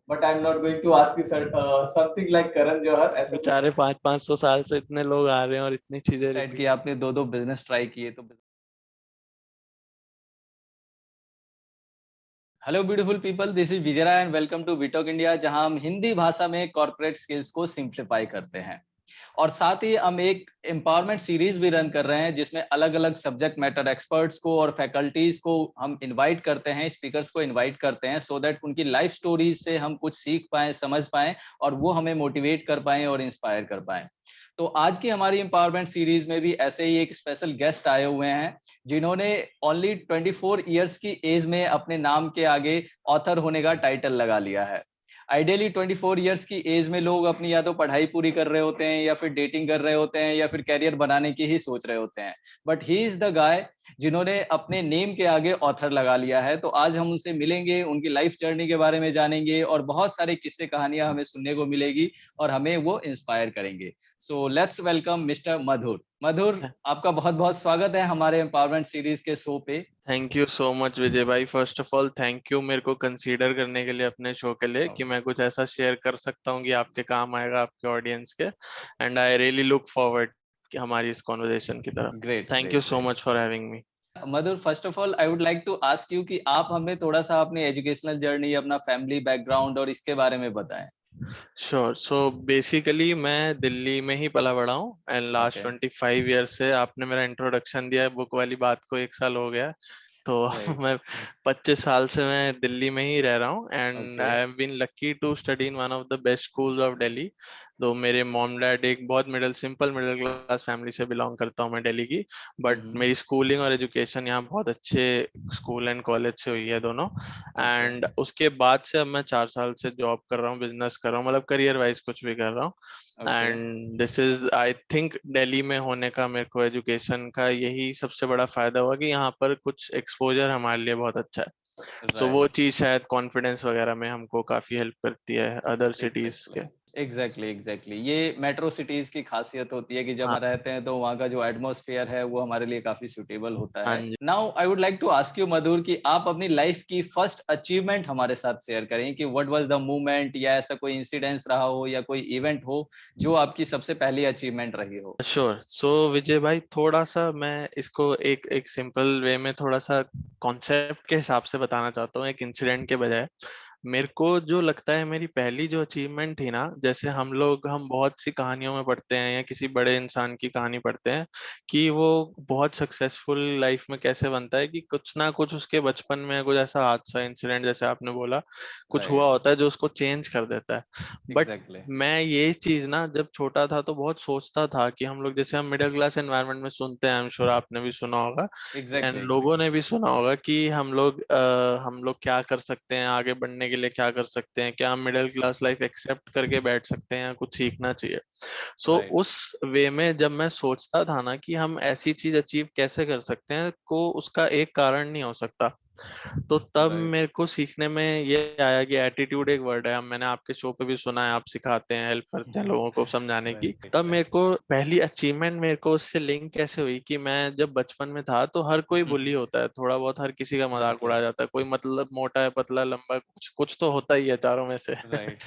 but I'm not going to ask you something like Karan Johar. ऐसा बेचारे 500-500 साल से इतने लोग आ रहे हैं और इतनी चीजें डिसाइड रिपीट। किया आपने, दो दो बिजनेस ट्राई किए तो। Hello beautiful people, this is Vijay Rai and welcome to WeTalk India, जहां हम हिंदी भाषा में कॉर्पोरेट स्किल्स को सिंप्लीफाई करते हैं। और साथ ही हम एक एम्पावरमेंट सीरीज भी रन कर रहे हैं, जिसमें अलग अलग सब्जेक्ट मैटर एक्सपर्ट्स को और फैकल्टीज को हम इनवाइट करते हैं, स्पीकर्स को इनवाइट करते हैं, सो दैट उनकी लाइफ स्टोरीज से हम कुछ सीख पाएं, समझ पाएं और वो हमें मोटिवेट कर पाएं और इंस्पायर कर पाएं। तो आज की हमारी एम्पावरमेंट सीरीज में भी ऐसे ही एक स्पेशल गेस्ट आए हुए हैं, जिन्होंने ओनली 24 ईयर्स की एज में अपने नाम के आगे ऑथर होने का टाइटल लगा लिया है। आइडियली 24 ईयर्स की एज में लोग अपनी या तो पढ़ाई पूरी कर रहे होते हैं, या फिर डेटिंग कर रहे होते हैं, या फिर कैरियर बनाने की ही सोच रहे होते हैं। But he is the guy जिन्होंने अपने नेम के आगे ऑथर लगा लिया है। तो आज हम उनसे मिलेंगे, उनकी लाइफ जर्नी के बारे में जानेंगे और बहुत सारे किस्से कहानियां हमें सुनने को मिलेगी और हमें वो इंस्पायर करेंगे। सो लेट्स वेलकम मिस्टर मधुर। मधुर, आपका बहुत बहुत स्वागत है हमारे एम्पावरमेंट सीरीज के शो पे। थैंक यू सो मच विजय भाई। First of all thank you मेरे को कंसीडर करने के लिए अपने शो के लिए, कि मैं कुछ ऐसा शेयर कर सकता हूँ कि आपके काम आएगा, आपके ऑडियंस के। And I really look forward कि हमारी इस कॉन्वर्सेशन की तरफ। Great thank you great so great. Much for having me. Madhur, first of all I would like to ask you कि आप हमें थोड़ा सा अपनी एजुकेशनल जर्नी, अपना फैमिली बैकग्राउंड और इसके बारे में बताएं। श्योर। सो बेसिकली मैं दिल्ली में ही पला बड़ा हूँ एंड लास्ट ओके। 25 ईयर से, आपने मेरा इंट्रोडक्शन दिया है बुक वाली बात को, 1 साल हो गया। तो राइट। मैं 25 साल से मैं दिल्ली में ही रह रहा हूँ and okay. I have been lucky to study in one of the best schools of Delhi. तो मेरे मॉम डैड एक बहुत सिंपल मिडिल क्लास फैमिली से बिलोंग करता हूँ मैं, दिल्ली की। बट मेरी स्कूलिंग और एजुकेशन यहाँ बहुत अच्छे स्कूल एंड कॉलेज से हुई है दोनों। ओके। एंड उसके बाद से अब मैं 4 साल से जॉब कर रहा हूँ, बिजनेस कर रहा हूँ, मतलब करियर वाइज कुछ भी कर रहा हूँ। Okay. And this is I think Delhi में होने का मेरे को एजुकेशन का यही सबसे बड़ा फायदा हुआ कि यहाँ पर कुछ एक्सपोजर हमारे लिए बहुत अच्छा है। सो वो राइट। चीज शायद कॉन्फिडेंस वगैरह में हमको काफी हेल्प करती है अदर सिटीज एग्जैक्टली के। एग्जैक्टली एग्जैक्टली, ये मेट्रो सिटीज की खासियत होती है कि जब हाँ। हम रहते हैं तो वहाँ का जो एटमॉस्फेयर है वो हमारे लिए काफी सुटेबल होता हाँ है। जी। Now I would like to ask you Madhur कि आप अपनी लाइफ की फर्स्ट अचीवमेंट हमारे साथ शेयर करें कि व्हाट वाज द मूवमेंट, या ऐसा कोई इंसिडेंस रहा हो या कोई इवेंट हो जो आपकी सबसे पहली अचीवमेंट रही हो। श्योर। सो विजय भाई, थोड़ा सा मैं इसको एक एक सिंपल वे में थोड़ा सा कॉन्सेप्ट के हिसाब से बताना चाहता हूँ, एक इंसिडेंट के बजाय। मेरे को जो लगता है मेरी पहली जो अचीवमेंट थी ना, जैसे हम बहुत सी कहानियों में पढ़ते हैं या किसी बड़े इंसान की कहानी पढ़ते हैं कि वो बहुत सक्सेसफुल लाइफ में कैसे बनता है, कि कुछ ना कुछ उसके बचपन में कुछ ऐसा हादसा इंसिडेंट, जैसे आपने बोला, कुछ हुआ राइट। होता है जो उसको चेंज कर देता है। But exactly. मैं ये चीज ना जब छोटा था तो बहुत सोचता था कि हम लोग, जैसे हम मिडिल क्लास एनवायरनमेंट में सुनते हैं, आई एम श्योर आपने भी सुना होगा एंड एग्जैक्टली। लोगों ने भी सुना होगा कि हम लोग क्या कर सकते हैं आगे बढ़ने के लिए, क्या कर सकते हैं, क्या हम मिडिल क्लास लाइफ एक्सेप्ट करके बैठ सकते हैं या कुछ सीखना चाहिए। सो राइट। उस वे में जब मैं सोचता था ना कि हम ऐसी चीज अचीव कैसे कर सकते हैं, को उसका एक कारण नहीं हो सकता। तो तब राइट। मेरे को सीखने में ये आया कि एटीट्यूड एक वर्ड है, मैंने आपके शो पे भी सुना है, आप सिखाते हैं, हेल्प करते हैं लोगों को समझाने की। राइट। तब मेरे राइट। को पहली अचीवमेंट मेरे को उससे लिंक कैसे हुई कि मैं जब बचपन में था तो हर कोई बुली होता है, थोड़ा बहुत हर किसी का मजाक एग्जैक्टली। उड़ाया जाता है, कोई मतलब मोटा है, पतला, लंबा, कुछ कुछ तो होता ही है चारों में से। राइट।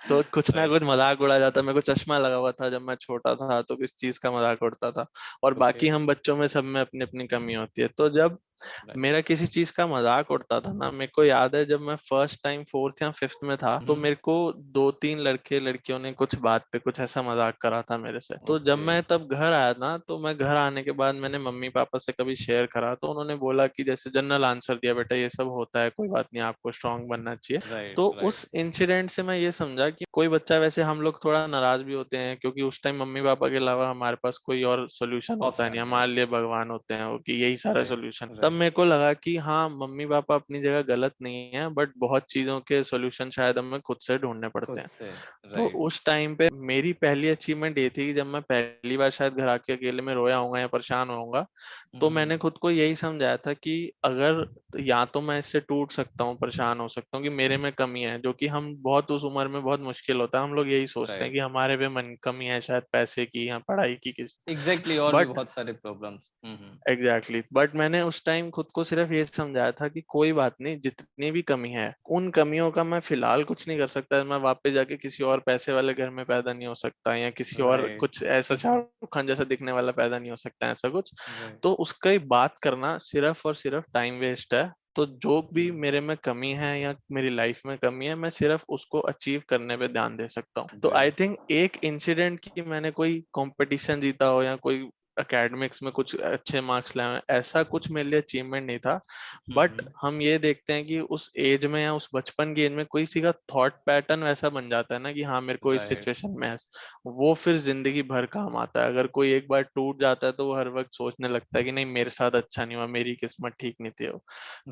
तो कुछ ना राइट। कुछ मजाक उड़ाया जाता है। मेरे को चश्मा लगा हुआ था जब मैं छोटा था, तो किस चीज का मजाक उड़ता था। और ओके। बाकी हम बच्चों में सब में अपनी अपनी कमी होती है। तो जब राइट। मेरा किसी चीज का मजाक उड़ता था ना, मेरे को याद है जब मैं फर्स्ट टाइम फोर्थ या फिफ्थ में था, तो मेरे को 2-3 लड़के लड़कियों ने कुछ बात पे कुछ ऐसा मजाक करा था मेरे से। तो जब ओके। मैं तब घर आया ना, तो मैं घर आने के बाद मैंने मम्मी पापा से कभी शेयर करा, तो उन्होंने बोला कि जैसे जनरल आंसर दिया, बेटा ये सब होता है, कोई बात नहीं, आपको स्ट्रांग बनना चाहिए। राइट। तो राइट। उस इंसिडेंट से मैं ये समझा कि कोई बच्चा, वैसे हम लोग थोड़ा नाराज भी होते हैं क्योंकि उस टाइम मम्मी पापा के अलावा हमारे पास कोई और सोल्यूशन होता है नहीं, ऑप्शन नहीं हमारे है। लिए भगवान होते हैं वो, कि यही सारा राइट। सोल्यूशन। तब राइट। मेरे को लगा कि हाँ, मम्मी पापा अपनी जगह गलत नहीं है, बट बहुत चीजों के सोल्यूशन शायद हमें खुद से ढूंढने पड़ते खुद हैं। से। तो राइट। उस टाइम पे मेरी पहली अचीवमेंट ये थी कि जब मैं पहली बार शायद घर आके अकेले में रोया होऊंगा या परेशान होऊंगा, तो मैंने खुद को यही समझाया था कि अगर या तो मैं इससे टूट सकता हूँ, परेशान हो सकता हूँ, कि मेरे में कमी है, जो कि हम बहुत उस उम्र में बहुत मुश्किल मुश्किल होता है। हम लोग यही सोचते हैं राइट, कि हमारे पे मन कमी है शायद पैसे की या पढ़ाई की किस। एग्जैक्टली, और भी बट बहुत सारे प्रॉब्लम्स। एग्जैक्टली बट मैंने उस टाइम खुद को सिर्फ ये समझाया था कि कोई बात नहीं, जितनी भी कमी है उन कमियों का मैं फिलहाल कुछ नहीं कर सकता, मैं वापस जाके किसी और पैसे वाले घर में पैदा नहीं हो सकता, या किसी और राइट। कुछ ऐसा शाहरुख खान जैसा दिखने वाला पैदा नहीं हो सकता, ऐसा कुछ। राइट। तो उसका ही बात करना सिर्फ और सिर्फ टाइम वेस्ट है। तो जो भी हम्म। मेरे में कमी है या मेरी लाइफ में कमी है, मैं सिर्फ उसको अचीव करने पे ध्यान दे सकता हूँ। तो आई ग्रेट। थिंक एक इंसिडेंट की मैंने कोई कंपटीशन जीता हो या कोई एकेडमिक्स में कुछ अच्छे मार्क्स लाए हैं, ऐसा कुछ मेरे लिए अचीवमेंट नहीं था। बट हम्म। हम ये देखते हैं कि उस एज में या उस बचपन की एज में कोई सी का थॉट पैटर्न वैसा बन जाता है ना कि हाँ मेरे को इस राइट। सिचुएशन में वो फिर जिंदगी भर काम आता है। अगर कोई एक बार टूट जाता है तो वो हर वक्त सोचने लगता है कि नहीं मेरे साथ अच्छा नहीं हुआ, मेरी किस्मत ठीक नहीं थी वो।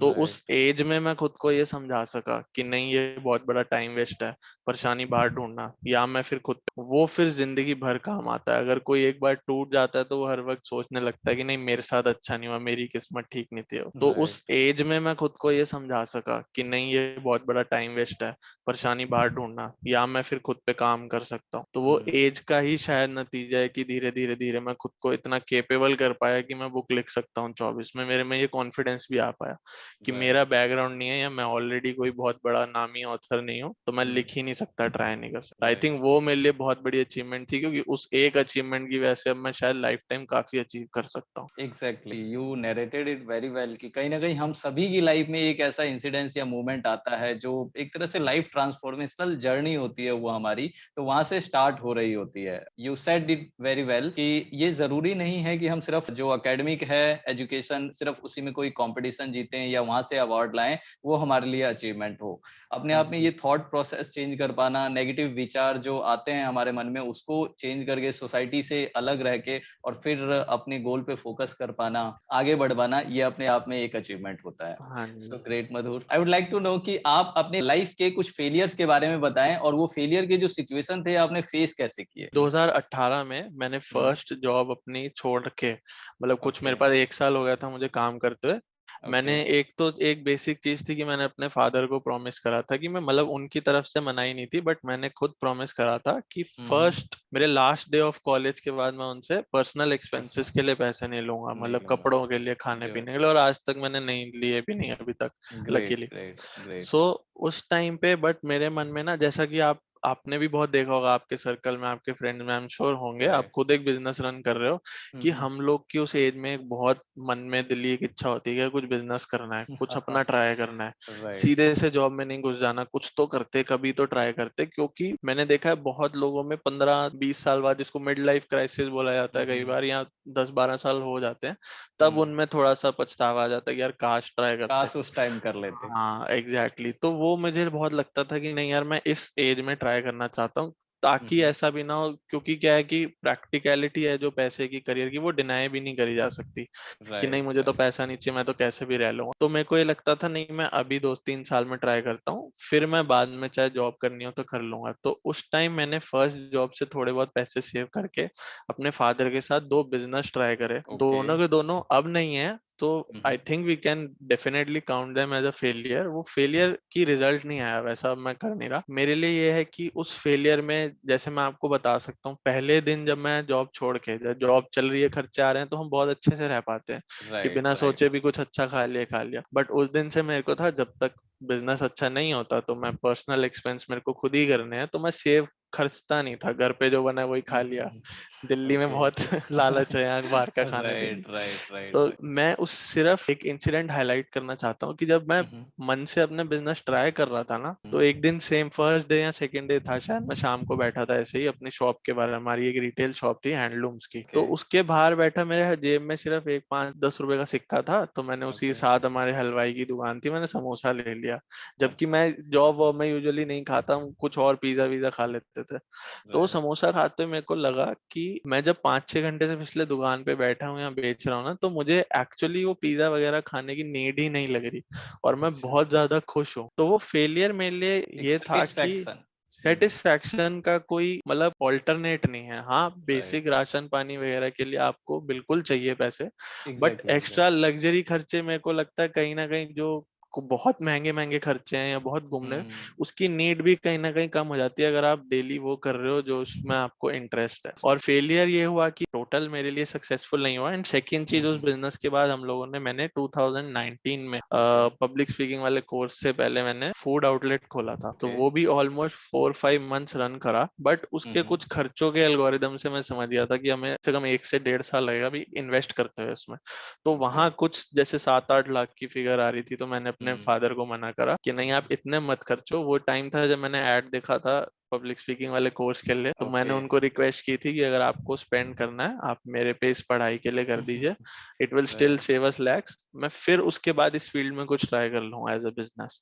तो राइट। उस एज में मैं खुद को ये समझा सका कि नहीं ये बहुत बड़ा टाइम वेस्ट है, परेशानी बाहर ढूंढना, या मैं फिर खुद पे वो फिर जिंदगी भर काम आता है। अगर कोई एक बार टूट जाता है तो वो हर वक्त सोचने लगता है कि नहीं मेरे साथ अच्छा नहीं हुआ, मेरी किस्मत ठीक नहीं थी। तो राइट। उस एज में मैं खुद को ये समझा सका कि नहीं ये बहुत बड़ा टाइम वेस्ट है, परेशानी बाहर ढूंढना, या मैं फिर खुद पे काम कर सकता हूँ। तो वो हम्म। एज का ही शायद नतीजा है कि धीरे धीरे धीरे मैं खुद को इतना केपेबल कर पाया कि मैं बुक लिख सकता हूँ 24 में। मेरे में ये कॉन्फिडेंस भी आ पाया कि राइट। मेरा बैकग्राउंड नहीं है या मैं ऑलरेडी कोई बहुत बड़ा नामी ऑथर नहीं हूँ, तो मैं लिख ही नहीं सकता, ट्राई नहीं कर सकता। आई राइट। थिंक वो मेरे लिए बहुत बड़ी अचीवमेंट थी, क्योंकि उस एक अचीवमेंट की वजह से अब मैं शायद लाइफ टाइम काफी अचीव कर सकता हूँ। Exactly, you narrated it very well कि कहीं ना कहीं हम सभी की लाइफ में एक ऐसा इंसिडेंस या मोमेंट आता है जो एक तरह से लाइफ ट्रांसफॉर्मेशनल जर्नी होती है वो हमारी, तो वहां से स्टार्ट हो रही होती है। You said it very well कि ये जरूरी नहीं है कि हम सिर्फ जो एकेडमिक है एजुकेशन सिर्फ उसी में कोई कंपटीशन जीतें या वहां से अवार्ड लाएं वो हमारे लिए अचीवमेंट हो। अपने हाँ आप में जी। ये थॉट प्रोसेस चेंज कर पाना, नेगेटिव विचार जो आते हैं हमारे मन में उसको चेंज करके सोसाइटी से अलग रह के और फिर अपने गोल पे फोकस कर पाना, आगे बढ़ पाना, ये अपने आप में एक अचीवमेंट होता है। हाँ जी। So great Madhur, I would like to know कि आप अपने लाइफ के कुछ फेलियर्स के बारे में बताएं और वो फेलियर के जो सिचुएशन थे आपने फेस कैसे किए। 2018 में मैंने हम्म। फर्स्ट जॉब अपनी छोड़ के, मतलब कुछ ओके। मेरे पास 1 साल हो गया था मुझे काम करते हुए। ओके। मैंने एक बेसिक चीज थी कि मैंने अपने फादर को प्रॉमिस करा था कि मैं, मतलब उनकी तरफ से मनाई नहीं थी, बट मैंने खुद प्रॉमिस करा था कि हम्म। फर्स्ट मेरे लास्ट डे ऑफ कॉलेज के बाद मैं उनसे पर्सनल अच्छा, एक्सपेंसेस के लिए पैसे नहीं लूंगा, नहीं मतलब लूंगा। कपड़ों के लिए, खाने गुड। पीने के लिए, और आज तक मैंने नहीं लिए भी नहीं अभी तक, great, luckily. Great, great. So उस टाइम पे बट मेरे मन में ना, जैसा कि आपने भी बहुत देखा होगा, आपके सर्कल में, आपके फ्रेंड में, आई एम श्योर होंगे, आप करेक्ट। खुद एक बिजनेस रन कर रहे हो, कि हम लोग की उस एज में एक बहुत मन में दिली एक इच्छा होती है कि कुछ बिजनेस करना है, कुछ अपना ट्राई करना है, राइट। सीधे से जॉब में नहीं घुस जाना, कुछ तो करते, कभी तो ट्राई करते। क्योंकि मैंने देखा है बहुत लोगों में 15-20 साल बाद, जिसको मिड लाइफ क्राइसिस बोला जाता है कई बार, या 10-12 साल हो जाते हैं, तब उनमें थोड़ा सा पछतावा आ जाता है कि यार काश ट्राई करते। काश उस टाइम कर लेते। हाँ एग्जैक्टली तो वो मुझे बहुत लगता था कि नहीं यार मैं इस एज में ट्राई करना चाहता हूँ, ताकि ऐसा भी ना हो। क्योंकि क्या है कि प्रैक्टिकलिटी है जो पैसे की, करियर की, वो डिनाई भी नहीं करी जा सकती कि नहीं राइट। मुझे तो राइट। पैसा नहीं चाहिए, मैं तो कैसे भी रह लूंगा। तो मेरे को ये लगता था नहीं मैं अभी 2-3 साल में ट्राई करता हूँ, फिर मैं बाद में चाहे जॉब करनी हो तो कर लूंगा। तो उस टाइम मैंने फर्स्ट जॉब से थोड़े बहुत पैसे सेव करके अपने फादर के साथ 2 बिजनेस ट्राई करे, ओके। दोनों के दोनों अब नहीं है। तो I think we can definitely count them as a failure. वो फेलियर की रिजल्ट नहीं आया वैसा, मैं कर नहीं रहा। मेरे लिए ये है कि उस फेलियर में, जैसे मैं आपको बता सकता हूँ, पहले दिन जब मैं जॉब छोड़ के, जब जॉब चल रही है, खर्चे आ रहे हैं, तो हम बहुत अच्छे से रह पाते हैं कि राइट। बिना राइट। सोचे भी कुछ अच्छा खा लिया। बट उस दिन से मेरे को था जब तक बिजनेस अच्छा नहीं होता तो मैं पर्सनल एक्सपेंस मेरे को खुद ही करने हैं, तो मैं सेव खर्चता नहीं था, घर पे जो बना है वही खा लिया। दिल्ली में ओके। बहुत लालच है यहाँ बाहर का खाने पीने। राइट, राइट, राइट, तो राइट। मैं उस सिर्फ एक इंसिडेंट हाईलाइट करना चाहता हूँ कि जब मैं मन से अपने बिजनेस ट्राई कर रहा था ना, तो एक दिन सेम फर्स्ट डे या सेकंड डे था शायद, मैं शाम को बैठा था ऐसे ही अपनी शॉप के बारे में, हमारी एक रिटेल शॉप थी हैंडलूम्स की, तो ओके। उसके बाहर बैठा, मेरे जेब में सिर्फ एक 5-10 रुपए का सिक्का था, तो मैंने उसी ओके। साथ, हमारे हलवाई की दुकान थी, मैंने समोसा ले लिया। जबकि अच्छा। मैं जॉब वॉब में यूजुअली नहीं खाता हूँ, कुछ और पिज्जा वीजा खा लेते थे। तो राइट। समोसा खाते हुए मेरे को लगा कि मैं जब 5-6 घंटे से पिछले दुकान पे बैठा हूँ या बेच रहा हूँ ना, तो मुझे एक्चुअली वो पिज्जा वगैरह खाने की नीड ही नहीं लग रही, और मैं अच्छा। बहुत ज्यादा खुश हूँ। तो वो फेलियर मेरे लिए एक ये था कि सेटिस्फैक्शन। सेटिस्फैक्शन का कोई मतलब ऑल्टरनेट नहीं है। हाँ राइट। बेसिक राशन पानी वगैरह के लिए आपको बिल्कुल चाहिए पैसे, but exactly, extra exactly. Luxury खर्चे मेरे को लगता है कहीं ना कहीं जो को बहुत महंगे खर्चे हैं या बहुत घूमने हैं, उसकी नीड भी कहीं ना कहीं कम हो जाती है अगर आप डेली वो कर रहे हो जो उसमें आपको इंटरेस्ट है। और फेलियर ये हुआ कि टोटल मेरे लिए सक्सेसफुल नहीं हुआ। एंड सेकंड चीज, उस बिजनेस के बाद हम लोगों ने मैंने 2019 में पब्लिक स्पीकिंग वाले कोर्स से पहले मैंने फूड आउटलेट खोला था, तो वो भी ऑलमोस्ट 4-5 मंथ्स रन करा। बट उसके कुछ खर्चों के एल्गोरिदम से मैं समझ गया था कि हमें कम से कम 1 से 1.5 साल लगेगा अभी इन्वेस्ट करते हुए उसमें। तो वहां कुछ जैसे 7-8 लाख की फिगर आ रही थी, तो मैंने अपने फादर को मना करा कि नहीं आप इतने मत खर्चो। वो टाइम था जब मैंने ऐड देखा था पब्लिक स्पीकिंग वाले कोर्स के लिए, तो मैंने उनको रिक्वेस्ट की थी कि अगर आपको स्पेंड करना है आप मेरे पे इस पढ़ाई के लिए कर दीजिए, it will still save us lakhs, मैं फिर उसके बाद इस फील्ड में कुछ ट्राई कर लूंगा एज अ बिजनेस।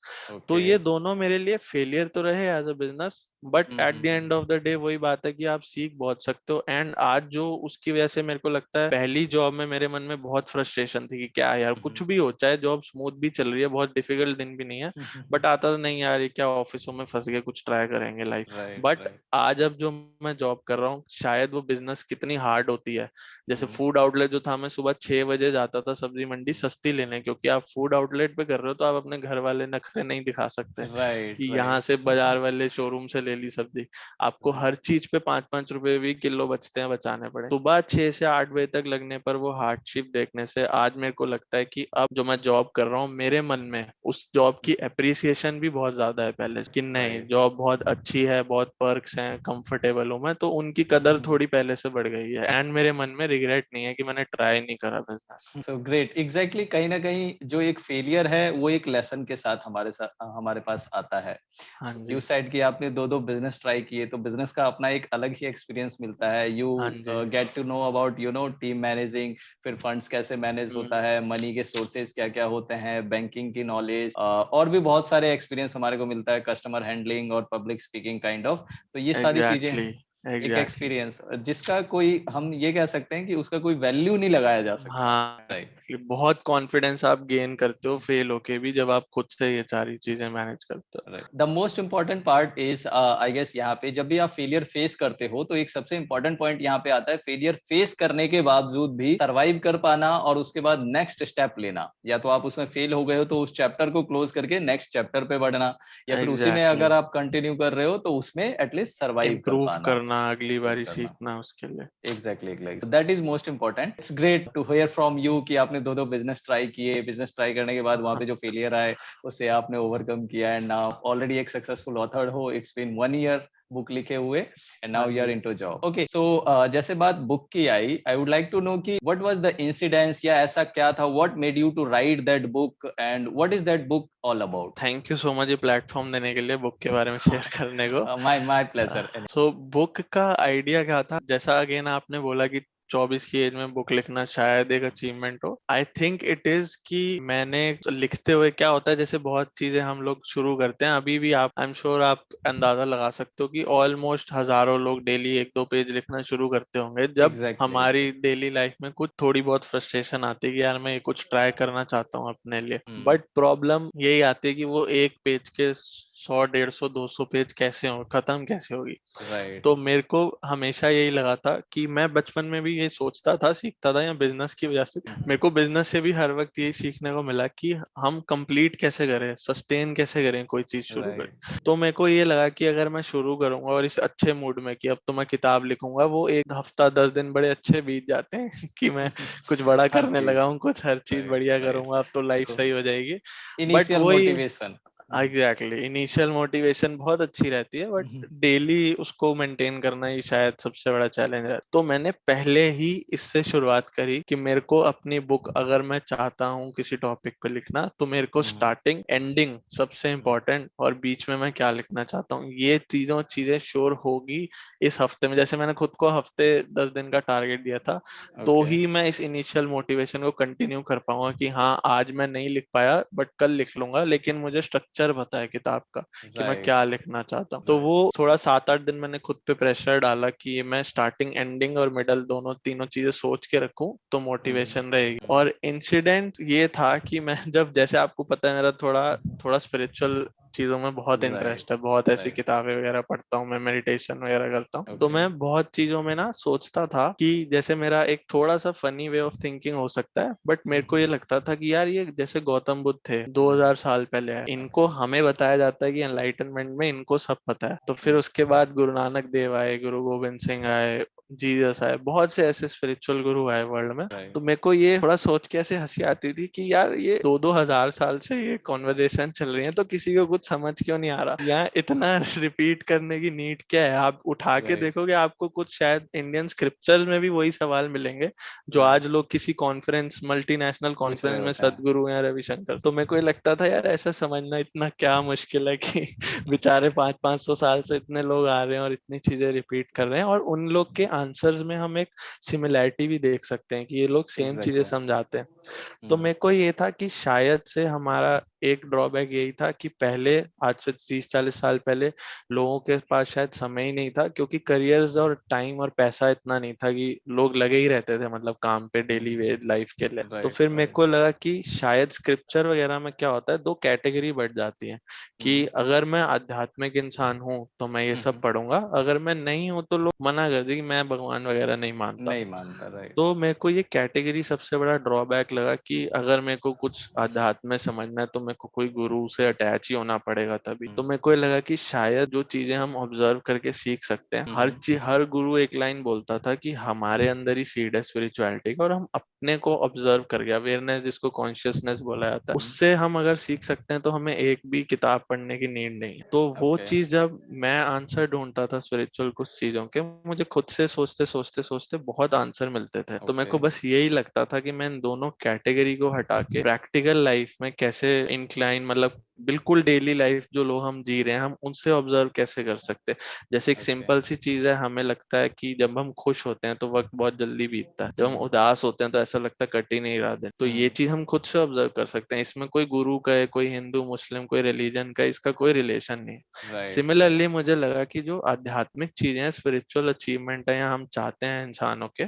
तो ये दोनों मेरे लिए फेलियर तो रहे as a business, but at the end of the day वही बात है कि आप सीख बहुत सकते हो। एंड आज जो उसकी वजह से मेरे को लगता है, पहली जॉब में मेरे मन में बहुत फ्रस्ट्रेशन थी कि क्या यार कुछ भी हो, चाहे जॉब स्मूथ भी चल रही है, बहुत डिफिकल्ट दिन भी नहीं है, बट आता तो नहीं यार ये क्या ऑफिसों में फंस गए, कुछ ट्राई करेंगे लाइफ। बट आज अब जो मैं जॉब कर रहा हूँ, शायद वो बिजनेस कितनी हार्ड होती है। जैसे फूड आउटलेट जो था, मैं सुबह 6 बजे जाता था सब्जी मंडी सस्ती लेने, क्योंकि आप फूड आउटलेट पे कर रहे हो तो आप अपने घर वाले नखरे नहीं दिखा सकते कि यहाँ से बाजार वाले शोरूम से ले ली सब्जी। आपको हर चीज पे 5-5 रुपए भी किलो बचते हैं, बचाने पड़े। सुबह 6 से 8 बजे तक लगने पर वो हार्डशिप देखने से आज मेरे को लगता है कि अब जो मैं जॉब कर रहा हूँ, मेरे मन में उस जॉब की अप्रिसिएशन भी बहुत ज्यादा है पहले से, कि नहीं जॉब बहुत अच्छी है, बहुत पर्क्स हैं, कंफर्टेबल हूँ मैं, तो उनकी कदर थोड़ी पहले से बढ़ गई है। एंड मेरे मन में रिग्रेट नहीं है कि मैंने ट्राई नहीं करा बिजनेस। सो ग्रेट, एग्जैक्टली कहीं ना कहीं जो एक फेलियर है वो एक लेसन के साथ हमारे पास आता है। हाँ यू जी। सेड कि आपने दो बिजनेस ट्राई किए, तो बिजनेस का अपना एक अलग ही एक्सपीरियंस मिलता है। यू हाँ जी। Get to know about team managing, फिर फंड्स कैसे मैनेज होता है, मनी के सोर्सेज क्या क्या होते हैं, बैंकिंग की नॉलेज, और भी बहुत सारे एक्सपीरियंस हमारे को मिलता है, कस्टमर हैंडलिंग और पब्लिक स्पीकिंग काइंड ऑफ। तो ये सारी चीजें एग्जैक्टली। एक एग्जैक्टली। एक्सपीरियंस जिसका कोई, हम ये कह सकते हैं कि उसका कोई वैल्यू नहीं लगाया जा सकता। हाँ, राइट। बहुत कॉन्फिडेंस आप गेन करते हो फेल होके भी, जब आप खुद से ये सारी चीजें मैनेज करते हो। The most important part is, I guess, यहाँ पे जब भी आप फेलियर फेस करते हो तो एक सबसे इम्पोर्टेंट पॉइंट यहाँ पे आता है, फेलियर फेस करने के बावजूद भी सरवाइव कर पाना और उसके बाद नेक्स्ट स्टेप लेना। या तो आप उसमें फेल हो गए हो तो उस चैप्टर को क्लोज करके नेक्स्ट चैप्टर पे बढ़ना, या फिर उसी में एग्जैक्टली। अगर आप कंटिन्यू कर रहे हो तो उसमें एटलीस्ट सरवाइव कर इम्प्रूव पाना, करना, अगली improve बारी करना। सीखना उसके लिए। Exactly so that is most important. It's great to hear from you कि आपने दो बिजनेस ट्राई किए, बिजनेस ट्राई करने के बाद वहां पे जो फेलियर आए उससे आपने ओवरकम किया, एंड नाउ ऑलरेडी एक सक्सेसफुल ऑथर हो। इट्स बीन 1 year बुक लिखे हुए, एंड हाँ नाउ यू आर जी। Into job. ओके, सो जैसे बात बुक की आई, I would like to know कि व्हाट वाज द इंसिडेंस, या ऐसा क्या था, what made you to write that book, and what is that book all about. Thank you so much ये प्लेटफॉर्म देने के लिए, बुक के बारे में शेयर करने को। My pleasure. सो बुक का आइडिया क्या था, जैसा अगेन आपने बोला कि 24 की एज में बुक लिखना शायद एक अचीवमेंट हो, आई थिंक इट इज कि मैंने लिखते हुए क्या होता है, जैसे बहुत चीजें हम लोग शुरू करते हैं, अभी भी आप, आई एम श्योर आप अंदाजा लगा सकते हो कि ऑलमोस्ट हजारों लोग डेली 1-2 पेज लिखना शुरू करते होंगे, जब एग्जैक्टली। हमारी डेली लाइफ में कुछ थोड़ी बहुत फ्रस्ट्रेशन आती है कि यार मैं ये कुछ ट्राई करना चाहता हूँ अपने लिए। बट प्रॉब्लम यही आती है कि वो 1 पेज के 100, 150, 200 पेज कैसे हो, खत्म कैसे होगी। राइट। तो मेरे को हमेशा यही लगा था कि मैं बचपन में भी ये सोचता था, सीखता था, या बिजनेस की वजह से मेरे को बिजनेस से भी हर वक्त यही सीखने को मिला कि हम कंप्लीट कैसे करें, सस्टेन कैसे करें कोई चीज शुरू राइट। करें। तो मेरे को ये लगा कि अगर मैं शुरू करूंगा और इस अच्छे मूड में कि अब तो मैं किताब लिखूंगा, वो 1 हफ्ता 10 दिन बड़े अच्छे बीत जाते हैं कि मैं कुछ बड़ा हर करने लगा चीज। हूँ, कुछ हर चीज राइट बढ़िया राइट। करूंगा, अब तो लाइफ तो सही हो जाएगी। बट इनिशियल वही, मोटिवेशन। एग्जैक्टली, इनिशियल मोटिवेशन बहुत अच्छी रहती है, बट डेली उसको मेंटेन करना ही शायद सबसे बड़ा चैलेंज है। तो मैंने पहले ही इससे शुरुआत करी कि मेरे को अपनी बुक अगर मैं चाहता हूँ किसी टॉपिक पे लिखना, तो मेरे को स्टार्टिंग एंडिंग सबसे इम्पोर्टेंट, और बीच में मैं क्या लिखना चाहता हूँ, ये तीनों चीजें श्योर होगी इस हफ्ते में। जैसे मैंने खुद को हफ्ते 10 दिन का टारगेट दिया था, तो ओके। ही मैं इस इनिशियल मोटिवेशन को कंटिन्यू कर पाऊंगा कि हाँ आज मैं नहीं लिख पाया बट कल लिख लूंगा, लेकिन मुझे स्ट्रक्चर पता है किताब का कि मैं राइट क्या लिखना चाहता हूँ। तो वो थोड़ा 7-8 दिन मैंने खुद पे प्रेशर डाला कि मैं स्टार्टिंग एंडिंग और मिडल दोनों तीनों चीजें सोच के रखूं, तो मोटिवेशन रहेगी। और इंसिडेंट ये था कि मैं जब, जैसे आपको पता है मेरा थोड़ा थोड़ा स्पिरिचुअल चीजों में बहुत राइट इंटरेस्ट है, बहुत ऐसी राइट। किताबें वगैरह पढ़ता हूँ मैं, मेडिटेशन वगैरह करता हूँ। तो ओके मैं बहुत चीजों में ना सोचता था कि जैसे मेरा एक थोड़ा सा फनी वे ऑफ थिंकिंग हो सकता है, बट मेरे को ये लगता था कि यार ये जैसे गौतम बुद्ध थे 2000 साल पहले है, इनको हमें बताया जाता है कि एनलाइटनमेंट में इनको सब पता है। तो फिर उसके बाद गुरु नानक देव आए, गुरु गोविंद सिंह आए, जीसस आए, बहुत से ऐसे स्पिरिचुअल गुरु आए वर्ल्ड में। तो राइट मेरे को ये थोड़ा सोच के ऐसे हंसी आती थी कि यार ये 2-2 हजार साल से ये कॉन्वर्जेशन चल रही है, तो किसी को कुछ समझ क्यों नहीं आ रहा, यहाँ इतना रिपीट करने की नीड क्या है। आप उठा के राइट देखोगे आपको कुछ शायद इंडियन स्क्रिप्चर्स में भी वही सवाल मिलेंगे जो राइट आज लोग किसी कॉन्फ्रेंस, मल्टीनेशनल पूछ रहे कॉन्फ्रेंस में होते हैं। सदगुरु या रविशंकर। तो मेरे को ये लगता था यार ऐसा समझना इतना क्या मुश्किल है कि बेचारे 500-500 साल से इतने लोग आ रहे हैं और इतनी चीजें रिपीट कर रहे हैं, और उन लोग के आंसर्स में हम एक सिमिलैरिटी भी देख सकते हैं कि ये लोग सेम चीजें एग्जैक्टली। समझाते हैं। तो मेरे को ये था कि शायद से हमारा एक ड्रॉबैक यही था कि पहले, आज से 30-40 साल पहले लोगों के पास शायद समय ही नहीं था, क्योंकि करियर्स और टाइम और पैसा इतना नहीं था कि लोग लगे ही रहते थे मतलब काम पे डेली वे लाइफ के लिए। तो राइट फिर मेरे राइट। को लगा कि शायद स्क्रिप्चर वगैरह में क्या होता है, दो कैटेगरी बढ़ जाती है कि अगर मैं आध्यात्मिक इंसान हूँ तो मैं ये सब पढ़ूंगा, अगर मैं नहीं हूँ तो लोग मना कर दे कि मैं भगवान वगैरह नहीं मानता। नहीं मानता। राइट तो मेरे को ये कैटेगरी सबसे बड़ा ड्रॉबैक लगा कि अगर मेरे को कुछ अध्यात्म में समझना है तो मेरे को कोई गुरु से अटैच ही होना पड़ेगा तभी। तो मेरे को ये लगा कि शायद जो चीजें हम ऑब्जर्व करके सीख सकते हैं, हर गुरु एक लाइन बोलता था कि हमारे अंदर ही सीड है स्पिरिचुअलिटी का, और हम अपने को ऑब्जर्व करके, अवेयरनेस जिसको कॉन्शियसनेस बोला जाता है, उससे हम अगर सीख सकते हैं तो हमें एक भी किताब पढ़ने की नीड नहीं है। तो वो ओके चीज जब मैं आंसर ढूंढता था स्पिरिचुअल कुछ चीजों के, मुझे खुद से सोचते सोचते सोचते बहुत आंसर मिलते थे। तो मेरे ओके को बस यही लगता था कि मैं इन दोनों कैटेगरी को हटा के प्रैक्टिकल लाइफ में कैसे इंक्लाइन, मतलब बिल्कुल डेली लाइफ जो लोग हम जी रहे हैं हम उनसे ऑब्जर्व कैसे कर सकते हैं। जैसे एक ओके। सिंपल सी चीज है, हमें लगता है कि जब हम खुश होते हैं तो वक्त बहुत जल्दी बीतता है, जब हम उदास होते हैं तो ऐसा लगता है कट ही नहीं रहा दिन। तो ये चीज हम खुद से ऑब्जर्व कर सकते हैं, इसमें कोई गुरु का है, कोई हिंदू मुस्लिम कोई रिलीजन का, इसका कोई रिलेशन नहीं है। राइट सिमिलरली मुझे लगा कि जो आध्यात्मिक चीजें हैं, स्पिरिचुअल अचीवमेंट है या हम चाहते हैं इंसानों के,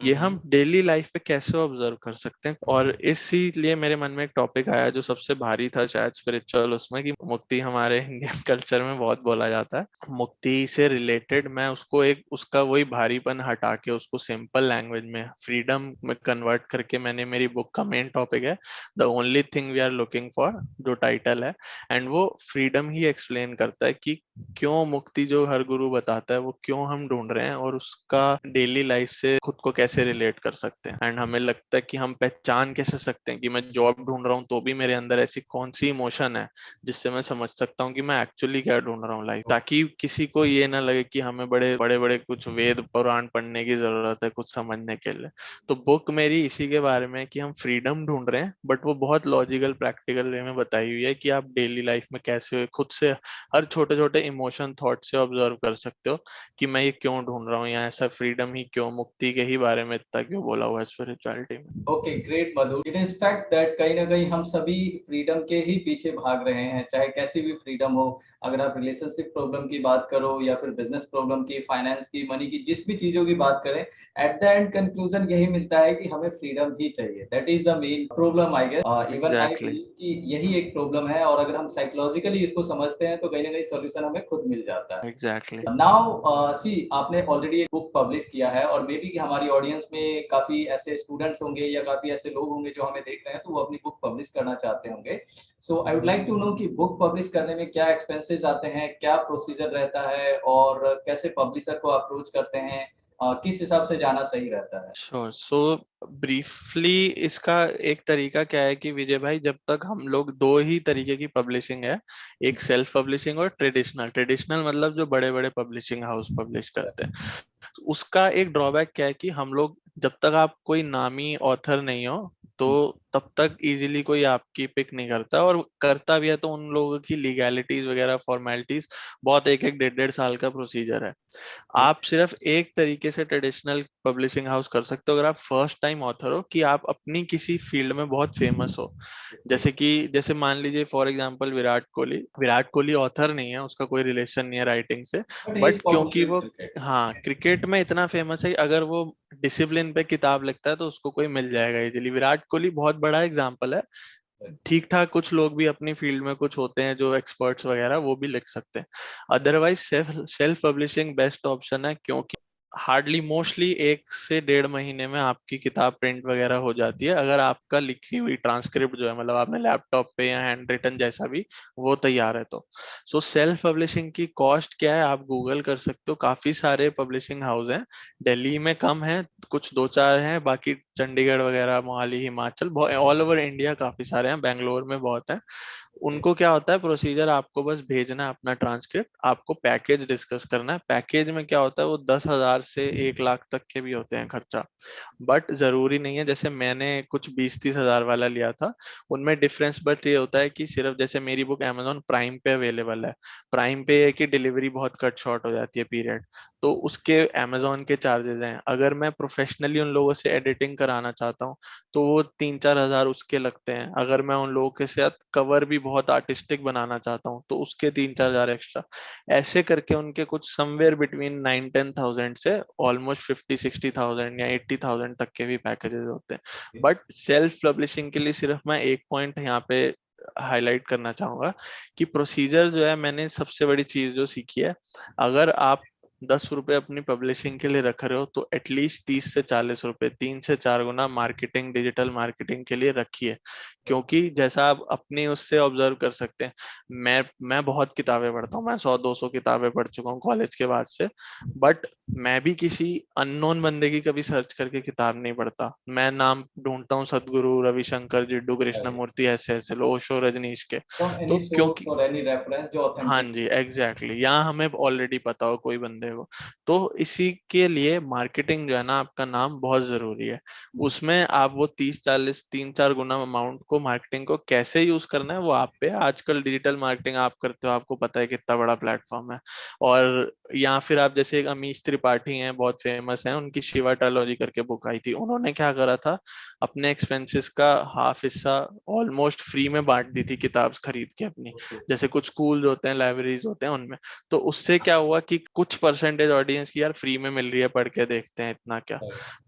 ये हम डेली लाइफ पे कैसे ऑब्जर्व कर सकते हैं। और इसीलिए मेरे मन में एक टॉपिक आया जो सबसे भारी था शायद स्पिरिचुअल उसमें, कि मुक्ति हमारे इंडियन कल्चर में बहुत बोला जाता है। मुक्ति से रिलेटेड मैं उसको एक उसका वही भारीपन हटा के उसको सिंपल लैंग्वेज में फ्रीडम में कन्वर्ट करके मैंने, मेरी बुक का मेन टॉपिक है the only thing we are looking for, जो टाइटल है, एंड वो फ्रीडम ही एक्सप्लेन करता है कि क्यों मुक्ति जो हर गुरु बताता है वो क्यों हम ढूंढ रहे हैं, और उसका डेली लाइफ से खुद को कैसे रिलेट कर सकते हैं। एंड हमें लगता है कि हम पहचान कैसे सकते हैं कि मैं जॉब ढूंढ रहा हूँ तो भी मेरे अंदर ऐसी कौन सी इमोशन है जिससे मैं समझ सकता हूँ कि मैं एक्चुअली क्या ढूंढ रहा हूँ लाइफ, ताकि किसी को ये ना लगे कि हमें बड़े बड़े बड़े कुछ वेद पुराण पढ़ने की जरूरत है कुछ समझने के लिए। तो बुक मेरी इसी के बारे में है कि हम फ्रीडम ढूंढ रहे हैं, बट वो बहुत लॉजिकल प्रैक्टिकल वे में बताई हुई है कि आप डेली लाइफ में कैसे खुद से हर छोटे छोटे इमोशन थॉट से ऑब्जर्व कर सकते हो कि मैं ये क्यों ढूंढ रहा हूँ, या ऐसा फ्रीडम ही क्यों, मुक्ति के ही बारे में इतना क्यों बोला हुआ है स्पिरिचुअलिटी में। Okay great Madhu, it is fact that कहीं ना कहीं हम सभी फ्रीडम के ही पीछे भाग रहे हैं, चाहे कैसी भी फ्रीडम हो। अगर आप रिलेशनशिप प्रॉब्लम की बात करो या फिर बिजनेस प्रॉब्लम की, फाइनेंस की, मनी की, जिस भी चीजों की बात करें, एट द एंड कंक्लूजन यही मिलता है कि हमें फ्रीडम ही चाहिए। That is the main problem I guess. Even I exactly. Believe कि यही एक प्रॉब्लम है, और अगर हम साइकोलॉजिकली इसको समझते हैं तो कहीं ना कहीं सोल्यूशन हमें खुद मिल जाता है। एग्जैक्टली। नाउ सी, आपने ऑलरेडी एक बुक पब्लिश किया है, और मे बी कि हमारी ऑडियंस में काफी ऐसे स्टूडेंट्स होंगे या काफी ऐसे लोग होंगे जो हमें देख रहे हैं, तो वो अपनी बुक पब्लिश करना चाहते होंगे। So I would like to know कि बुक पब्लिश करने में क्या एक्सपेंसेस आते हैं, क्या प्रोसीजर रहता है, और कैसे पब्लिशर को अप्रोच करते हैं, किस हिसाब से जाना सही रहता है। श्योर। सो ब्रीफली इसका एक तरीका क्या है कि विजय भाई, जब तक हम लोग दो ही तरीके की पब्लिशिंग है, एक सेल्फ पब्लिशिंग और ट्रेडिशनल। ट्रेडिशनल मतलब जो बड़े बड़े पब्लिशिंग हाउस पब्लिश करते हैं, तो उसका एक ड्रॉबैक क्या है कि हम लोग, जब तक आप कोई नामी ऑथर नहीं हो तो तब तक इजीली कोई आपकी पिक नहीं करता, और करता भी है तो उन लोगों की लीगैलिटीज वगैरह फॉर्मेलिटीज बहुत, एक एक 1.5 1.5 साल का प्रोसीजर है। आप सिर्फ एक तरीके से ट्रेडिशनल पब्लिशिंग हाउस कर सकते हो अगर आप फर्स्ट टाइम ऑथर हो, कि आप अपनी किसी फील्ड में बहुत फेमस हो। जैसे मान लीजिए for example Virat Kohli author नहीं है, उसका कोई रिलेशन नहीं है राइटिंग से, बट ही बट इज क्योंकि पॉपुलर इन वो, क्रिकेट। हाँ, क्रिकेट में इतना फेमस है, अगर वो डिसिप्लिन पे किताब लिखता है तो उसको कोई मिल जाएगा इजीली। विराट कोहली बहुत बड़ा एग्जांपल है। ठीक ठाक कुछ लोग भी अपनी फील्ड में कुछ होते हैं जो एक्सपर्ट्स वगैरह, वो भी लिख सकते हैं। Otherwise self publishing best option है, क्योंकि हार्डली मोस्टली 1 से 1.5 महीने में आपकी किताब प्रिंट वगैरह हो जाती है, अगर आपका लिखी हुई ट्रांसक्रिप्ट जो है, मतलब आपने लैपटॉप पे या हैंड रिटन जैसा भी वो तैयार है तो। सो सेल्फ पब्लिशिंग की कॉस्ट क्या है, आप गूगल कर सकते हो, काफी सारे पब्लिशिंग हाउस हैं। दिल्ली में कम है, कुछ दो चार हैं, बाकी चंडीगढ़ वगैरह, Mohali, Himachal, all over India काफी सारे हैं, बेंगलोर में बहुत है। उनको क्या होता है प्रोसीजर, आपको बस भेजना है अपना ट्रांसक्रिप्ट, आपको पैकेज डिस्कस करना है। पैकेज में क्या होता है, वो 10,000 से 1 लाख तक के भी होते हैं खर्चा, बट जरूरी नहीं है। जैसे मैंने कुछ 20-30 हजार वाला लिया था, उनमें डिफरेंस बट ये होता है कि सिर्फ जैसे मेरी बुक अमेजोन प्राइम पे अवेलेबल है, प्राइम पे है कि डिलीवरी बहुत कट शॉर्ट हो जाती है पीरियड, तो उसके अमेजोन के चार्जेस हैं। अगर मैं प्रोफेशनली उन लोगों से एडिटिंग कराना चाहता हूँ तो वो 3-4 हजार उसके लगते हैं। अगर मैं उन लोगों के साथ कवर भी बहुत आर्टिस्टिक बनाना चाहता हूँ तो उसके 3-4 हजार एक्स्ट्रा। ऐसे करके उनके कुछ समवेयर बिटवीन 9-10 थाउजेंड से ऑलमोस्ट 50-60 थाउजेंड या 80 थाउजेंड तक के भी पैकेजेस होते हैं। बट सेल्फ पब्लिशिंग के लिए सिर्फ मैं एक पॉइंट यहाँ पे हाईलाइट करना चाहूंगा कि प्रोसीजर जो है, मैंने सबसे बड़ी चीज जो सीखी है, अगर आप 10 रुपए अपनी पब्लिशिंग के लिए रख रहे हो तो एटलीस्ट 30 से 40 रुपए, 3 से 4 गुना मार्केटिंग, डिजिटल मार्केटिंग के लिए रखिए। क्योंकि जैसा आप अपनी उससे ऑब्जर्व कर सकते हैं, मैं बहुत किताबें पढ़ता हूँ, मैं 100-200 किताबें पढ़ चुका हूँ कॉलेज के बाद से, बट मैं भी किसी अननोन बंदे की कभी सर्च करके किताब नहीं पढ़ता। मैं नाम ढूंढता हूँ सदगुरु, रविशंकर, जिड्डू कृष्णमूर्ति, ऐसे ऐसे ओशो, रजनीश के। फ्रॉम तो एनी सोर्स क्योंकि और एनी रेफरेंस जो हाँ ऑथेंटिक। जी, एग्जैक्टली exactly. यहाँ हमें ऑलरेडी पता हो कोई बंदे को, तो इसी के लिए मार्केटिंग जो है ना, आपका नाम बहुत जरूरी है। उसमें आप वो 30-40, 3-4 गुना अमाउंट को, मार्केटिंग को कैसे यूज करना है वो आप पे। आजकल डिजिटल मार्केटिंग आप करते हो, आपको पता है कितना बड़ा प्लेटफॉर्म है। और या फिर आप जैसे एक अमीश त्रिपाठी हैं, बहुत फेमस हैं, उनकी शिवा ट्रायोलॉजी करके बुक आई थी, उन्होंने क्या करा था, अपने एक्सपेंसेस का हाफ हिस्सा ऑलमोस्ट फ्री में बांट दी थी किताब खरीद के अपनी। जैसे कुछ स्कूल होते हैं, लाइब्रेरीज होते हैं, उनमें तो उससे क्या हुआ कि कुछ परसेंटेज ऑडियंस की यार फ्री में मिल रही है, पढ़ के देखते हैं, इतना क्या।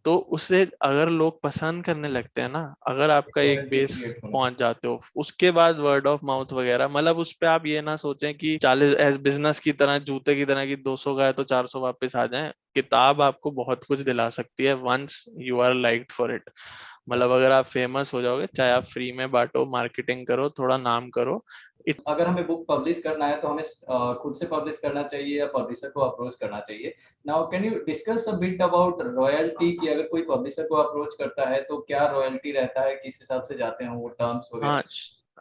तो उससे अगर लोग पसंद करने लगते हैं ना, अगर आपका एक ऑथेंटिक बेस क्रिएट होना। पहुंच जाते हो, उसके बाद वर्ड ऑफ माउथ वगैरह, मतलब उस पे आप ये ना सोचें कि 40 एज बिजनेस की तरह, जूते की तरह की 200 का है तो 400 वापस आ जाए। किताब आपको बहुत कुछ दिला सकती है once you are liked for it. मतलब अगर आप फेमस हो जाओगे, चाहे आप फ्री में बांटो, मार्केटिंग करो, थोड़ा नाम करो। अगर हमें बुक पब्लिश करना है तो हमें खुद से पब्लिश करना चाहिए या पब्लिशर को अप्रोच करना चाहिए? Now can you discuss a bit about royalty कि अगर कोई पब्लिशर को अप्रोच करता है तो क्या रॉयल्टी रहता है, किस हिसाब से जाते हैं वो टर्म्स वगैरह? हाँ,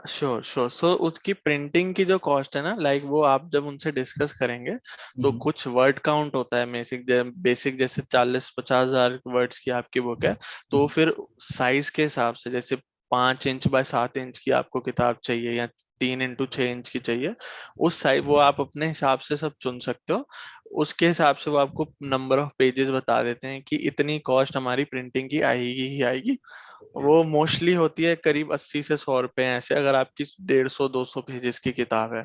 श्योर श्योर। सो उसकी प्रिंटिंग की जो कॉस्ट है ना, लाइक वो आप जब उनसे डिस्कस करेंगे तो कुछ वर्ड काउंट होता है, बेसिक जैसे 40-50 हजार वर्ड्स की आपकी बुक है, तो फिर साइज के हिसाब से, जैसे 5 इंच बाय 7 इंच की आपको किताब चाहिए या 3x6 इंच की चाहिए, उस साइज वो आप अपने हिसाब से सब चुन सकते हो। उसके हिसाब से वो आपको नंबर ऑफ पेजेस बता देते हैं कि इतनी कॉस्ट हमारी प्रिंटिंग की आएगी ही आएगी। वो मोस्टली होती है करीब 80 से 100 रुपए ऐसे, अगर आपकी 150-200 पेजेस की किताब है।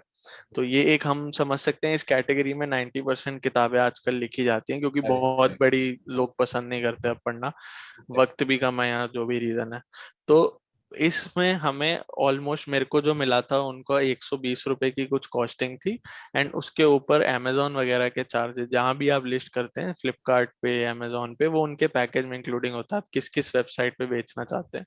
तो ये एक हम समझ सकते हैं, इस कैटेगरी में 90% किताबें आजकल लिखी जाती हैं, क्योंकि बहुत बड़ी लोग पसंद नहीं करते अब पढ़ना, वक्त भी कम है या जो भी रीजन है। तो इसमें हमें ऑलमोस्ट, मेरे को जो मिला था उनको 120 रुपए की कुछ कॉस्टिंग थी। एंड उसके ऊपर अमेजोन वगैरह के चार्जेस, जहां भी आप लिस्ट करते हैं, फ्लिपकार्ट पे, अमेजोन पे, वो उनके पैकेज में इंक्लूडिंग होता है, आप किस किस वेबसाइट पे बेचना चाहते हैं।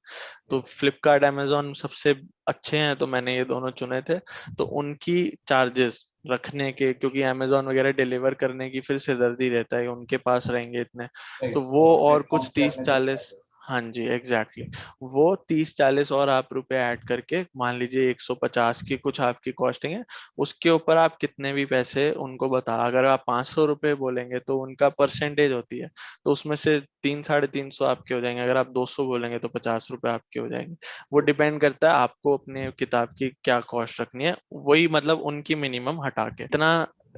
तो फ्लिपकार्ट, अमेजोन सबसे अच्छे हैं, तो मैंने ये दोनों चुने थे। तो उनकी चार्जेस रखने के, क्योंकि अमेजोन वगैरह डिलीवर करने की फिर सिरदर्दी रहता है, उनके पास रहेंगे इतने, तो वो और कुछ 30-40, हाँ जी एग्जैक्टली exactly. वो 30-40 और आप रुपए ऐड करके, मान लीजिए 150 की कुछ आपकी कॉस्टिंग है, उसके ऊपर आप कितने भी पैसे उनको बता, अगर आप 500 रुपए बोलेंगे तो उनका परसेंटेज होती है, तो उसमें से 300-350 आपके हो जाएंगे, अगर आप 200 बोलेंगे तो 50 रुपए आपके हो जाएंगे। वो डिपेंड करता है आपको अपने किताब की क्या कॉस्ट रखनी है, वही मतलब उनकी मिनिमम हटा के इतना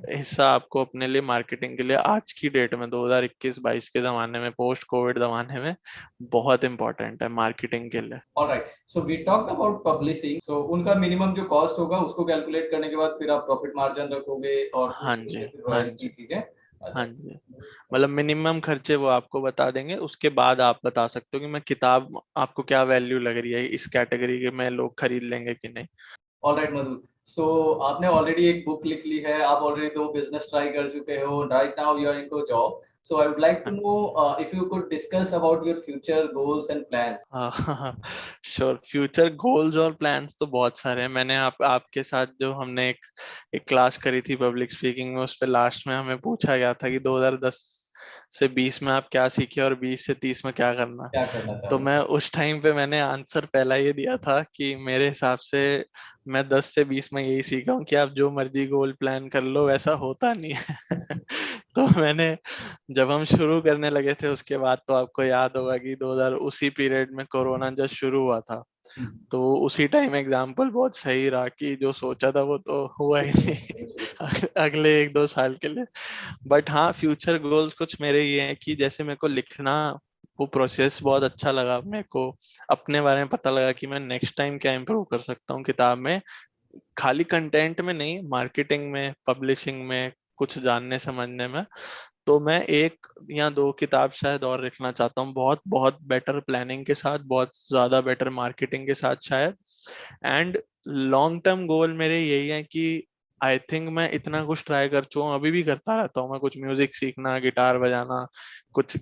हिस्सा आपको अपने लिए मार्केटिंग के लिए आज की डेट में 2021-22 के जमाने में, पोस्ट कोविड जमाने में बहुत इंपॉर्टेंट है मार्केटिंग के लिए। Alright, so we talked about publishing. So उनका मिनिमम जो कॉस्ट होगा उसको कैलकुलेट करने के बाद फिर आप प्रॉफिट मार्जिन रखोगे और हाँ उसमें जी, से फिर हाँ रॉयल्टी जी, चीजें हाँ जी, मतलब मिनिमम खर्चे वो आपको बता देंगे, उसके बाद आप बता सकते हो कि मैं किताब आपको क्या वैल्यू लग रही है, इस कैटेगरी के में लोग खरीद लेंगे कि नहीं। ऑलराइट मधु, सो आपने ऑलरेडी एक बुक लिख ली है, आप ऑलरेडी 2 बिजनेस ट्राई कर चुके हो, right now you are into job, so I would like to हाँ know if you could discuss about your future goals and plans. हाँ श्योर, फ्यूचर गोल्स और प्लान्स तो बहुत सारे हैं। मैंने आपके साथ जो हमने एक क्लास करी थी पब्लिक स्पीकिंग में, उस पे लास्ट में हमें पूछा गया था कि 2010 से 20 में आप क्या सीखे और 20 से 30 में क्या करना। क्या करना तो चाहेंगे? मैं उस टाइम पे मैंने आंसर पहला ये दिया था कि मेरे हिसाब से मैं 10 से 20 में यही सीखा हूँ कि आप जो मर्जी गोल प्लान कर लो वैसा होता नहीं है। तो मैंने, जब हम शुरू करने लगे थे उसके बाद, तो आपको याद होगा कि 2000 उसी पीरियड में कोरोना जब शुरू हुआ था, तो उसी टाइम एग्जाम्पल बहुत सही रहा कि जो सोचा था वो तो हुआ ही नहीं अगले 1-2 साल के लिए। बट हाँ, फ्यूचर गोल्स कुछ मेरे ये हैं कि जैसे मेरे को लिखना, वो प्रोसेस बहुत अच्छा लगा मेरे को। अपने बारे में पता लगा कि मैं नेक्स्ट टाइम क्या इम्प्रूव कर सकता हूँ किताब में, खाली कंटेंट में नहीं, मार्केटिंग में, पब्लिशिंग में, कुछ जानने समझने में। तो मैं 1 या 2 किताब शायद और लिखना चाहता हूँ, बहुत बहुत बेटर प्लानिंग के साथ, बहुत ज्यादा बेटर मार्केटिंग के साथ शायद। एंड लॉन्ग टर्म गोल मेरे यही है कि आई थिंक मैं इतना कुछ ट्राई कर चुका हूँ, अभी भी करता रहता हूँ मैं, कुछ म्यूजिक सीखना, गिटार बजाना, कुछ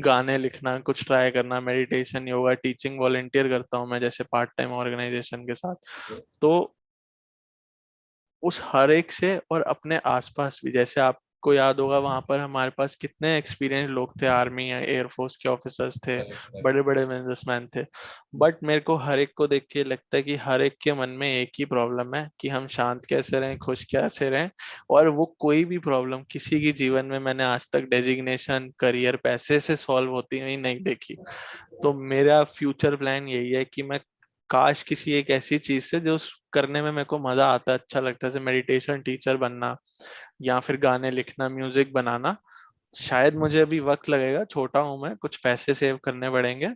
गाने लिखना, कुछ ट्राई करना, मेडिटेशन, योगा, टीचिंग, वॉलेंटियर करता हूँ मैं जैसे पार्ट टाइम ऑर्गेनाइजेशन के साथ। तो उस हर एक से, और अपने आसपास भी, जैसे आपको याद होगा वहां पर हमारे पास कितने एक्सपीरियंस लोग थे, आर्मी या एयरफोर्स के ऑफिसर्स थे, बड़े बड़े बिजनेसमैन थे। बट मेरे को हर एक को देख के लगता है कि हर एक के मन में एक ही प्रॉब्लम है कि हम शांत कैसे रहें, खुश कैसे रहें। और वो कोई भी प्रॉब्लम किसी की जीवन में मैंने आज तक डेजिग्नेशन, करियर, पैसे से सॉल्व होती हुई नहीं देखी। तो मेरा फ्यूचर प्लान यही है कि मैं काश किसी एक ऐसी चीज से जो करने में मेरे को मजा आता है, अच्छा लगता है, जैसे मेडिटेशन टीचर बनना, या फिर गाने लिखना, म्यूजिक बनाना। शायद मुझे अभी वक्त लगेगा, छोटा हूं मैं, कुछ पैसे सेव करने पड़ेंगे।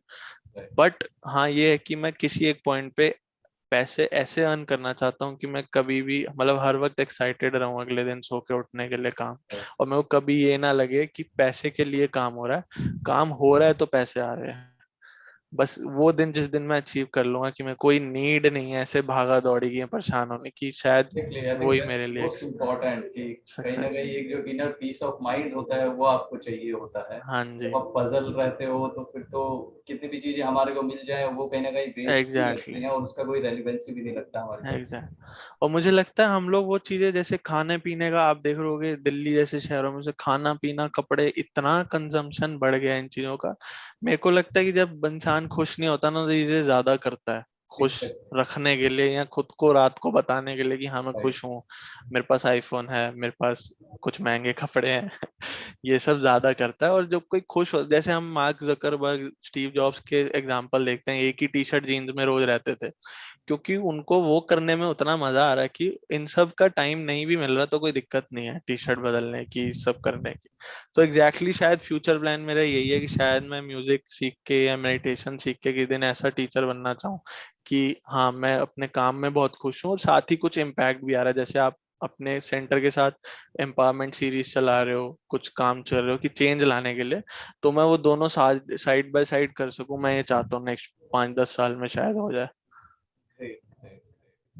बट हाँ, ये है कि मैं किसी एक पॉइंट पे पैसे ऐसे अर्न करना चाहता हूँ कि मैं कभी भी, मतलब हर वक्त एक्साइटेड रहूं अगले दिन सो के उठने के लिए काम। और मेरे को कभी ये ना लगे कि पैसे के लिए काम हो रहा है, काम हो रहा है तो पैसे आ रहे हैं। बस वो दिन, जिस दिन मैं अचीव कर लूंगा कि मैं कोई नीड नहीं है ऐसे भागा दौड़ी की, परेशान होने की, शायद एग्जैक्टली, आई वो थिंक ही दैट्स मेरे लिए एक मोस्ट इम्पोर्टेंट कि कहीं ना सक्सेस। कहीं एक जो इनर पीस ऑफ माइंड होता है वो आपको चाहिए होता है। हाँ जी, जब आप पजल रहते हो तो फिर तो कितनी भी चीजें हमारे को मिल जाए वो कहीं ना कहीं वेस्ट भी एग्जैक्टली लगती हैं और उसका कोई रेलिवेंसी भी नहीं लगता हमारी लाइफ में। एग्जैक्ट। और मुझे लगता है हम लोग वो चीजें, जैसे खाने पीने का, आप देख रहोगे दिल्ली जैसे शहरों में से खाना पीना, कपड़े, इतना कंजम्पशन बढ़ गया है इन चीजों का। मेरे को लगता है कि जब इंसान खुश नहीं होता ना, तो चीजें ज्यादा करता है खुश एग्जैक्टली। रखने के लिए, या खुद को रात को बताने के लिए कि हाँ मैं राइट। खुश हूँ, मेरे पास आईफोन है, मेरे पास कुछ महंगे कपड़े हैं। ये सब ज्यादा करता है। और जब कोई खुश हो, जैसे हम मार्क जकरबर्ग, स्टीव जॉब्स के एग्जांपल देखते हैं, एक ही टी शर्ट जीन्स में रोज रहते थे, क्योंकि उनको वो करने में उतना मजा आ रहा है कि इन सब का टाइम नहीं भी मिल रहा तो कोई दिक्कत नहीं है टी शर्ट बदलने की, सब करने की। तो एग्जैक्टली शायद फ्यूचर प्लान मेरा यही है कि शायद मैं म्यूजिक सीख के या मेडिटेशन सीख के किसी दिन ऐसा टीचर बनना चाहूँ कि हाँ, मैं अपने काम में बहुत खुश हूँ और साथ ही कुछ इम्पैक्ट भी आ रहा है। जैसे आप अपने सेंटर के साथ एम्पावरमेंट सीरीज चला रहे हो, कुछ काम चल रहे हो कि चेंज लाने के लिए, तो मैं वो दोनों साथ साइड बाय साइड कर सकूं। मैं ये चाहता हूँ नेक्स्ट 5-10 साल में शायद हो जाए। Great,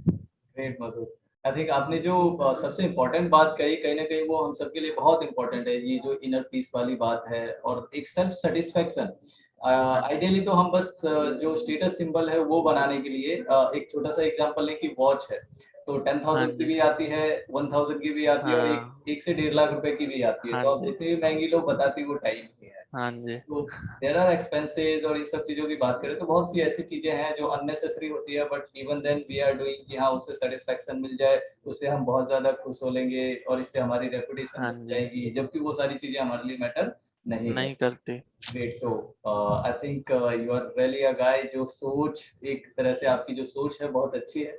great Madhur. I think आपने जो सबसे इम्पोर्टेंट बात कही, कहीं ना कहीं वो हम सबके लिए बहुत इम्पोर्टेंट है, ये जो इनर पीस वाली बात है और एक सेल्फ सेटिस्फेक्शन। हाँ आइडियली तो हम बस जो स्टेटस सिंबल है वो बनाने के लिए एक छोटा सा एग्जांपल लें कि वॉच है, तो टेन हाँ थाउजेंड की जी, भी आती है, 1000 की भी आती है और एक हाँ 1 से 1.5 लाख रुपए की भी आती है, हाँ तो आप जी, जितनी भी महंगी लोग बताती वो टाइम ही है। हाँ जी, तो देयर आर एक्सपेंसेस और इन सब चीजों की बात करें तो बहुत सी ऐसी चीजें हैं जो अननेसेसरी होती है, but even then we are doing कि हाँ उससे सेटिस्फेक्शन मिल जाए, उससे हम बहुत ज्यादा खुश हो लेंगे और इससे हमारी रेपुटेशन हाँ बन जी, जाएगी, जबकि वो सारी चीजें हमारे लिए मैटर नहीं नहीं करती। करती। Great. So I think you are really a guy जो सोच, एक तरह से आपकी जो सोच है बहुत अच्छी है।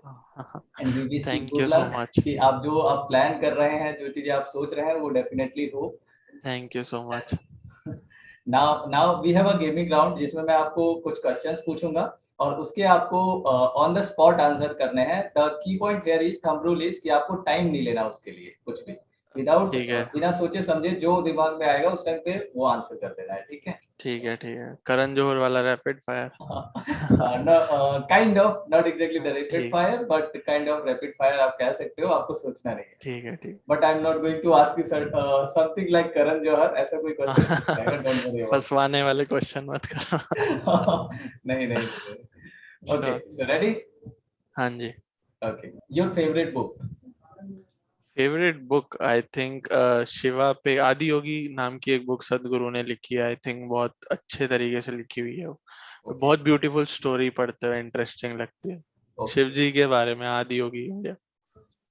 And we wish you thank good you so luck much. कि आप जो आप प्लान कर रहे हैं, जो चीजें आप सोच रहे हैं वो डेफिनेटली हो। Thank you so much. Now we have a gaming round जिसमें मैं आपको कुछ क्वेश्चंस पूछूंगा और उसके आपको ऑन द स्पॉट आंसर करने हैं। The key point here is, thumb rule is कि आपको टाइम नहीं लेना उसके लिए कुछ भी। विदाउट ठीक है बिना सोचे समझे जो दिमाग में आएगा उस टाइम पे वो आंसर कर देना है, ठीक है? ठीक है ठीक है, करण जौहर वाला rapid fire. no, kind of not exactly the rapid ठीक fire but kind of rapid fire आप कह सकते हो, आपको सोचना नहीं है। ठीक है ठीक। But I'm not going to ask you something like Karan Johar, ऐसा कोई क्वेश्चन नहीं आएगा, don't worry about फंसवाने वाले क्वेश्चन मत करो। it। नहीं नहीं नहीं। Okay, sure. so ready? हाँ जी। Okay, your favorite book? Favourite book I think Shiva पे आदि योगी नाम की एक बुक सदगुरु ने लिखी है, आई थिंक बहुत अच्छे तरीके से लिखी हुई है वो। Okay, बहुत ब्यूटीफुल स्टोरी पढ़ते हुए इंटरेस्टिंग लगती है, okay, शिव जी के बारे में, आदि योगी इंडिया।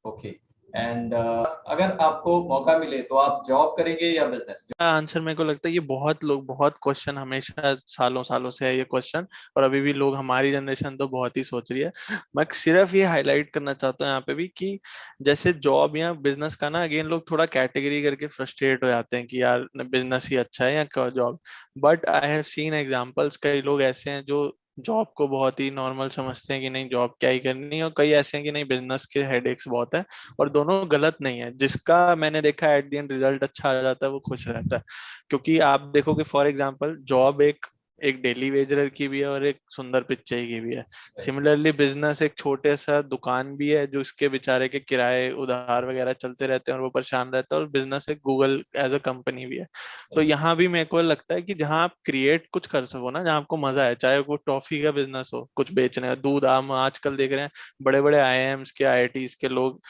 okay. And अगर आपको मौका मिले तो आप जॉब करेंगे या बिजनेस? आंसर मेरे को लगता है ये बहुत लोग, बहुत क्वेश्चन हमेशा सालों सालों से है ये क्वेश्चन, और अभी भी लोग, हमारी जनरेशन तो बहुत ही सोच रही है। मैं सिर्फ ये हाईलाइट करना चाहता हूँ यहाँ पे भी कि जैसे जॉब या बिजनेस का ना, अगेन लोग थोड़ा कैटेगरी करके फ्रस्ट्रेट हो जाते हैं कि यार बिजनेस ही अच्छा है या job. But I have seen examples, कई लोग ऐसे हैं जो जॉब को बहुत ही नॉर्मल समझते हैं कि नहीं जॉब क्या ही करनी है, और कई ऐसे हैं कि नहीं बिजनेस के हेडेक्स बहुत है। और दोनों गलत नहीं है, जिसका मैंने देखा एट द एंड रिजल्ट अच्छा आ जाता है वो खुश रहता है। क्योंकि आप देखोगे फॉर एग्जांपल जॉब एक एक डेली वेजर की भी है और एक सुंदर पिच्चई की भी है। सिमिलरली बिजनेस एक छोटे सा दुकान भी है जो इसके बेचारे के किराए उधार वगैरह चलते रहते हैं और वो परेशान रहता है, और बिजनेस एक गूगल एज अ कंपनी भी है। तो यहाँ भी मेरे को लगता है कि जहाँ आप क्रिएट कुछ कर सको ना, जहाँ आपको मजा है, चाहे वो टॉफी का बिजनेस हो, कुछ बेचने का, दूध, आम आजकल देख रहे हैं बड़े बड़े आईआईएम्स के आईआईटीज के लोग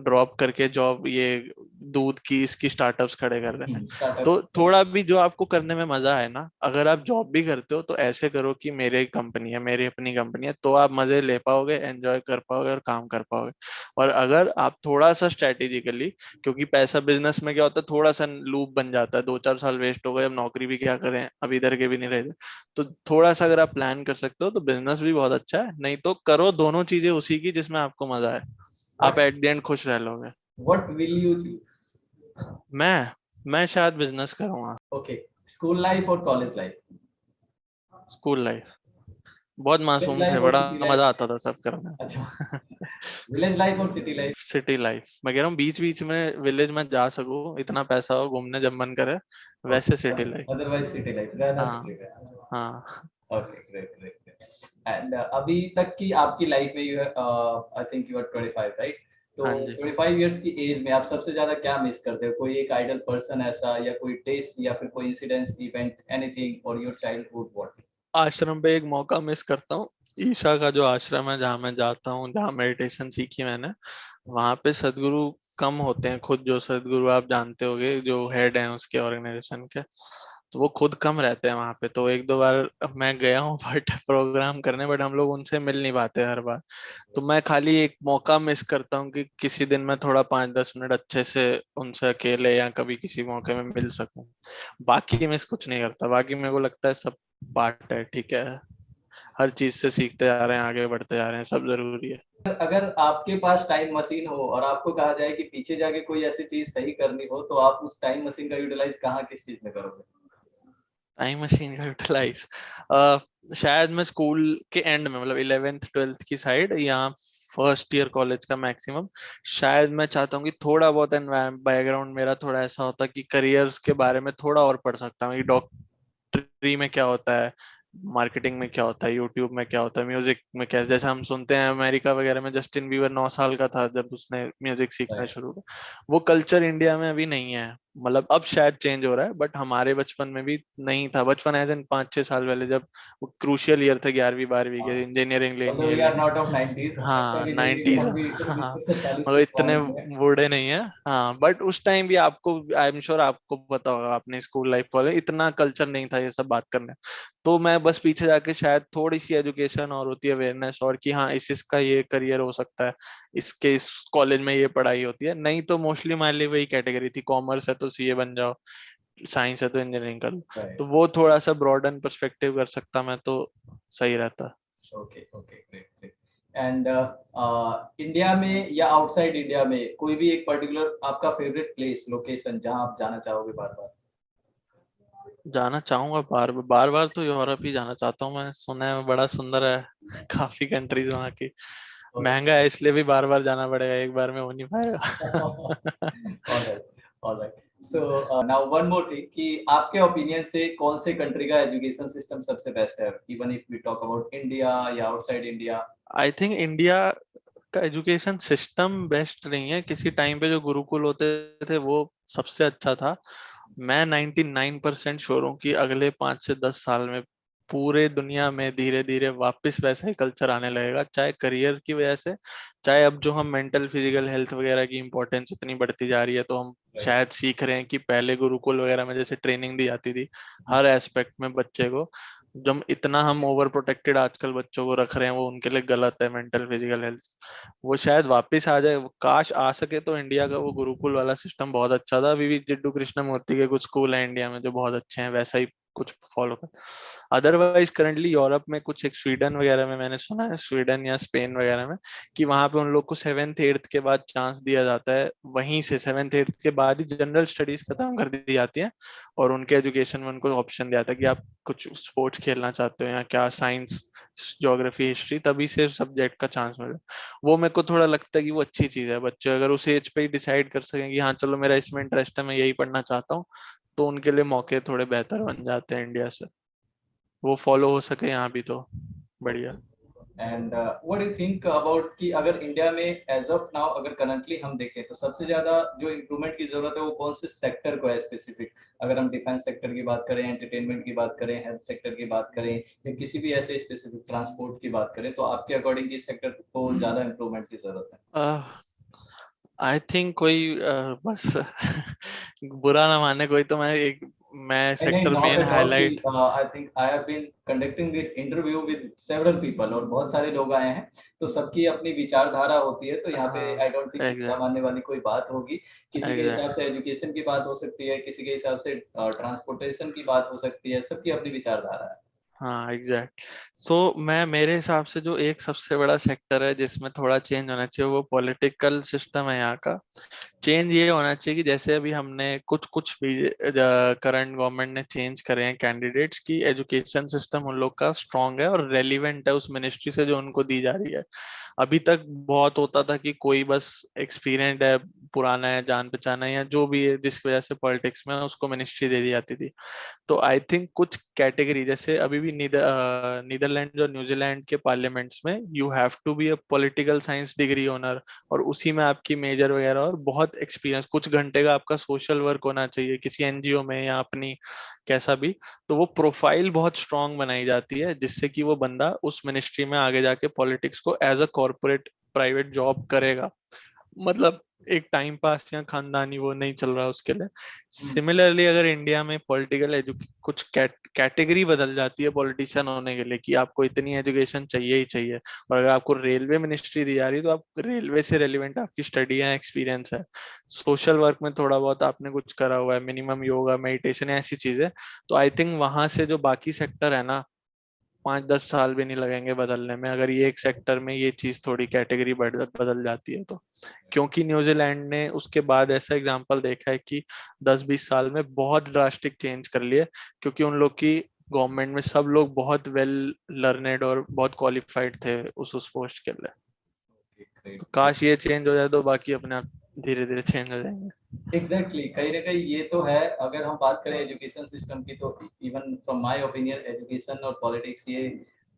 ड्रॉप करके जॉब, ये दूध की इसकी स्टार्टअप्स खड़े कर रहे हैं। तो स्टार्टअप। थोड़ा भी जो आपको करने में मजा है ना, अगर आप जॉब भी करते हो तो ऐसे करो कि मेरी कंपनी है, मेरी अपनी कंपनी है, तो आप मजे ले पाओगे, एंजॉय कर पाओगे और काम कर पाओगे। और अगर आप थोड़ा सा स्ट्रेटेजिकली, क्योंकि पैसा बिजनेस में क्या होता है, थोड़ा सा लूप बन जाता है, 2-4 साल वेस्ट हो गए, अब नौकरी भी क्या करें, अब इधर के भी नहीं रहे, तो थोड़ा सा अगर आप प्लान कर सकते हो तो बिजनेस भी बहुत अच्छा है। नहीं तो करो दोनों चीजें उसी की जिसमें आपको मजा है, आप What एट द एंड खुश रह लोगे। what will you choose? मैं शायद बिजनेस करूंगा। Okay, school life और college life? स्कूल लाइफ बहुत Village मासूम थे, life और बड़ा city life? मजा आता था सब करने अच्छा, में। विलेज लाइफ और सिटी लाइफ? सिटी लाइफ मैं कह रहा हूँ, बीच बीच में विलेज में जा सकूं, इतना पैसा हो घूमने जब मन करे, वैसे city life. Otherwise city life, रहना हाँ सिटी में। हाँ। Okay, great great. एंड अभी तक की आपकी लाइफ में you I think you are 25, right? तो हाँ जी। 25 इयर्स की एज में आप सबसे ज्यादा क्या मिस करते हो? कोई एक आइडल पर्सन ऐसा, या कोई टेस्ट, या फिर कोई इंसिडेंस, इवेंट, एनीथिंग, और योर चाइल्डहुड व्हाट? आश्रम पे एक मौका मिस करता हूँ। ईशा का जो आश्रम है जहाँ मैं जाता हूँ, जहाँ मेडिटेशन सीखी मैंने, वहां पे सदगुरु कम होते हैं। खुद जो सदगुरु आप जानते होगे, जो हेड हैं उसके ऑर्गेनाइजेशन के, तो वो खुद कम रहते हैं वहां पे। तो एक दो बार मैं गया हूँ बट प्रोग्राम करने, बट हम लोग उनसे मिल नहीं पाते हर बार। तो मैं खाली एक मौका मिस करता हूँ कि किसी दिन मैं थोड़ा 5-10 मिनट अच्छे से उनसे अकेले या कभी किसी मौके में मिल सकूं। बाकी मिस कुछ नहीं करता, बाकी मेरे को लगता है सब पार्ट है, ठीक है, हर चीज से सीखते जा रहे हैं, आगे बढ़ते जा रहे हैं, सब जरूरी है। अगर आपके पास टाइम मशीन हो और आपको कहा जाए कि पीछे जाके कोई ऐसी चीज सही करनी हो, तो आप उस टाइम मशीन का यूटिलाइज कहाँ, किस चीज में करोगे? टाइम मशीन का यूटिलाइज शायद मैं स्कूल के एंड में, मतलब 11th-12th की साइड, या फर्स्ट ईयर कॉलेज का मैक्सिमम। शायद मैं चाहता हूँ कि थोड़ा बहुत बैकग्राउंड मेरा थोड़ा ऐसा होता कि करियर्स के बारे में थोड़ा और पढ़ सकता हूँ, कि डॉक्टरी में क्या होता है, मार्केटिंग में क्या होता है, यूट्यूब में क्या होता है, म्यूजिक में क्या, जैसे हम सुनते हैं अमेरिका वगैरह में जस्टिन बीबर 9 साल का था जब उसने म्यूजिक सीखना शुरू किया। वो कल्चर इंडिया में अभी नहीं है, मतलब अब शायद चेंज हो रहा है, बट हमारे बचपन में भी नहीं था। बचपन एज इन 5-6 साल पहले, जब वो क्रूशियल ईयर थे 11वीं 12वीं के, इंजीनियरिंग Although we लेनी are है। not of 90s, हाँ actually नहीं, 90s। हम भी हाँ 1940 मतलब के इतने born हैं। बूढ़े नहीं है। हाँ बट उस टाइम भी आपको, आई एम श्योर आपको पता होगा, अपने स्कूल लाइफ कॉलेज इतना कल्चर नहीं था ये सब बात करने। तो मैं बस पीछे जाके शायद थोड़ी सी एजुकेशन और होती है, अवेयरनेस, और कि हाँ इसका ये करियर हो सकता है, इसके इस कॉलेज में ये पढ़ाई होती है। नहीं तो मोस्टली मान ली वही कैटेगरी थी, कॉमर्स है तो सीए बन जाओ, साइंस है तो इंजीनियरिंग कर लो। Right. तो वो थोड़ा सा ब्रॉडन पर्सपेक्टिव कर सकता मैं तो सही रहता। Okay, okay, great, great. And India में या आउटसाइड इंडिया में कोई भी एक पर्टिकुलर आपका फेवरेट प्लेस, लोकेशन, जहां आप जाना चाहोगे बार बार? जाना चाहूंगा बार बार बार तो यूरोप ही जाना चाहता हूँ, मैं सुना है बड़ा सुंदर है काफी कंट्रीज वहाँ की। महंगा है इसलिए भी बार बार जाना पड़ेगा, एक बार में हो नहीं पाएगा। Alright. Alright, so now one more thing कि आपके ओपिनियन से कौन से कंट्री का एजुकेशन सिस्टम सबसे बेस्ट है, even if we talk about India या outside India? I think India का एजुकेशन सिस्टम बेस्ट नहीं है। किसी टाइम पे जो गुरुकुल होते थे वो सबसे अच्छा था। मैं 99% श्योर हूँ कि अगले 5 से 10 साल में पूरे दुनिया में धीरे धीरे वापस वैसा ही कल्चर आने लगेगा, चाहे करियर की वजह से, चाहे अब जो हम मेंटल फिजिकल हेल्थ वगैरह की इंपॉर्टेंस इतनी बढ़ती जा रही है, तो हम शायद सीख रहे हैं कि पहले गुरुकुल वगैरह में जैसे ट्रेनिंग दी जाती थी हर एस्पेक्ट में बच्चे को, जब इतना हम ओवर प्रोटेक्टेड आजकल बच्चों को रख रहे हैं वो उनके लिए गलत है। मेंटल फिजिकल हेल्थ वो शायद वापस आ जाए, काश आ सके तो। इंडिया का वो गुरुकुल वाला सिस्टम बहुत अच्छा था। अभी भी जिड्डू कृष्णमूर्ति के कुछ स्कूल हैं इंडिया में जो बहुत अच्छे हैं, वैसा ही कुछ फॉलो कर। अदरवाइज करंटली यूरोप में कुछ, एक स्वीडन वगैरह में मैंने सुना है, स्वीडन या स्पेन वगैरह में, कि वहां पे उन लोग को 7th 8th के बाद चांस दिया जाता है। वहीं से 7th 8th के बाद ही जनरल स्टडीज खत्म कर दी जाती है और उनके एजुकेशन में उनको ऑप्शन दिया था कि आप कुछ स्पोर्ट्स खेलना चाहते हो या क्या, साइंस, ज्योग्राफी, हिस्ट्री, तभी से सब्जेक्ट का चांस मिले। वो मेरे को थोड़ा लगता है कि वो अच्छी चीज है। बच्चे अगर उस एज पे ही डिसाइड कर सकें कि हाँ चलो मेरा इसमें इंटरेस्ट है, मैं यही पढ़ना चाहता हूँ, तो उनके लिए मौके थोड़े बेहतर बन जाते हैं इंडिया से। वो फॉलो हो सके यहाँ भी तो बढ़िया। And what do you think about कि अगर इंडिया में एज ऑफ नाउ अगर करंटली हम देखें तो सबसे ज्यादा जो इम्प्रूवमेंट की जरूरत है वो कौन से सेक्टर को है स्पेसिफिक? अगर हम डिफेंस सेक्टर की बात करें, एंटरटेनमेंट की बात करें, हेल्थ सेक्टर की बात करें, या किसी भी ऐसे स्पेसिफिक ट्रांसपोर्ट की बात करें, तो आपके अकॉर्डिंग किस सेक्टर को ज्यादा इम्प्रूवमेंट की जरूरत है? आई थिंक कोई बस बुरा ना माने कोई, तो मैं नहीं नहीं, sector not main at all. See highlight. I think I have been conducting this interview with several people और बहुत सारे लोग आए हैं, तो सबकी अपनी विचारधारा होती है, तो यहाँ पे हाँ आई डोंट थिंक बुरा एग्जैक्ट मानने वाली कोई बात होगी। किसी के हिसाब एग्जैक्ट से एजुकेशन की बात हो सकती है, किसी के हिसाब से ट्रांसपोर्टेशन की बात हो सकती है, सबकी अपनी विचारधारा है। हाँ एग्जैक्ट। सो मैं, मेरे हिसाब से जो एक सबसे बड़ा सेक्टर है जिसमें थोड़ा चेंज होना चाहिए वो पॉलिटिकल सिस्टम है यहाँ का। चेंज ये होना चाहिए कि जैसे अभी हमने कुछ कुछ भी करंट गवर्नमेंट ने चेंज करे हैं कैंडिडेट्स की, एजुकेशन सिस्टम उन लोग का स्ट्रांग है और रेलिवेंट है उस मिनिस्ट्री से जो उनको दी जा रही है। अभी तक बहुत होता था कि कोई बस एक्सपीरियंस है, पुराना है, जान पहचाना है या जो भी है, जिस वजह से पॉलिटिक्स में उसको मिनिस्ट्री दे दी जाती थी। तो आई थिंक कुछ कैटेगरी, जैसे अभी भी नीदरलैंड और न्यूजीलैंड के पार्लियामेंट्स में you have to be a political science degree honour, और उसी में आपकी मेजर वगैरह और बहुत एक्सपीरियंस, कुछ घंटे का आपका सोशल वर्क होना चाहिए किसी एनजीओ में या अपनी कैसा भी। तो वो प्रोफाइल बहुत स्ट्रांग बनाई जाती है जिससे कि वो बंदा उस मिनिस्ट्री में आगे जाके पॉलिटिक्स को as a corporate private job करेगा। मतलब एक टाइम पास या खानदानी वो नहीं चल रहा उसके लिए। सिमिलरली अगर इंडिया में पॉलिटिकल कुछ कैटेगरी बदल जाती है पॉलिटिशियन होने के लिए कि आपको इतनी एजुकेशन चाहिए ही चाहिए, और अगर आपको रेलवे मिनिस्ट्री दी जा रही है तो आप रेलवे से रेलिवेंट आपकी स्टडी या एक्सपीरियंस है, सोशल वर्क में थोड़ा बहुत आपने कुछ करा हुआ है, मिनिमम योगा मेडिटेशन ऐसी चीजें, तो आई थिंक वहां से जो बाकी सेक्टर है ना, 5 10 साल भी नहीं लगेंगे बदलने में, अगर ये एक सेक्टर में ये चीज थोड़ी कैटेगरी बदल जाती है तो। क्योंकि न्यूजीलैंड ने उसके बाद ऐसा एग्जांपल देखा है कि 10 20 साल में बहुत ड्रास्टिक चेंज कर लिए, क्योंकि उन लोग की गवर्नमेंट में सब लोग बहुत वेल लर्नेड और बहुत क्वालिफाइड थे उस पोस्ट के लिए। तो काश ये चेंज हो जाए तो बाकी अपने आप धीरे धीरे चेंज हो जाएंगे। Exactly exactly. कहीं ना कहीं ये तो है। अगर हम बात करें एजुकेशन सिस्टम की, तो even from my opinion education और पॉलिटिक्स, ये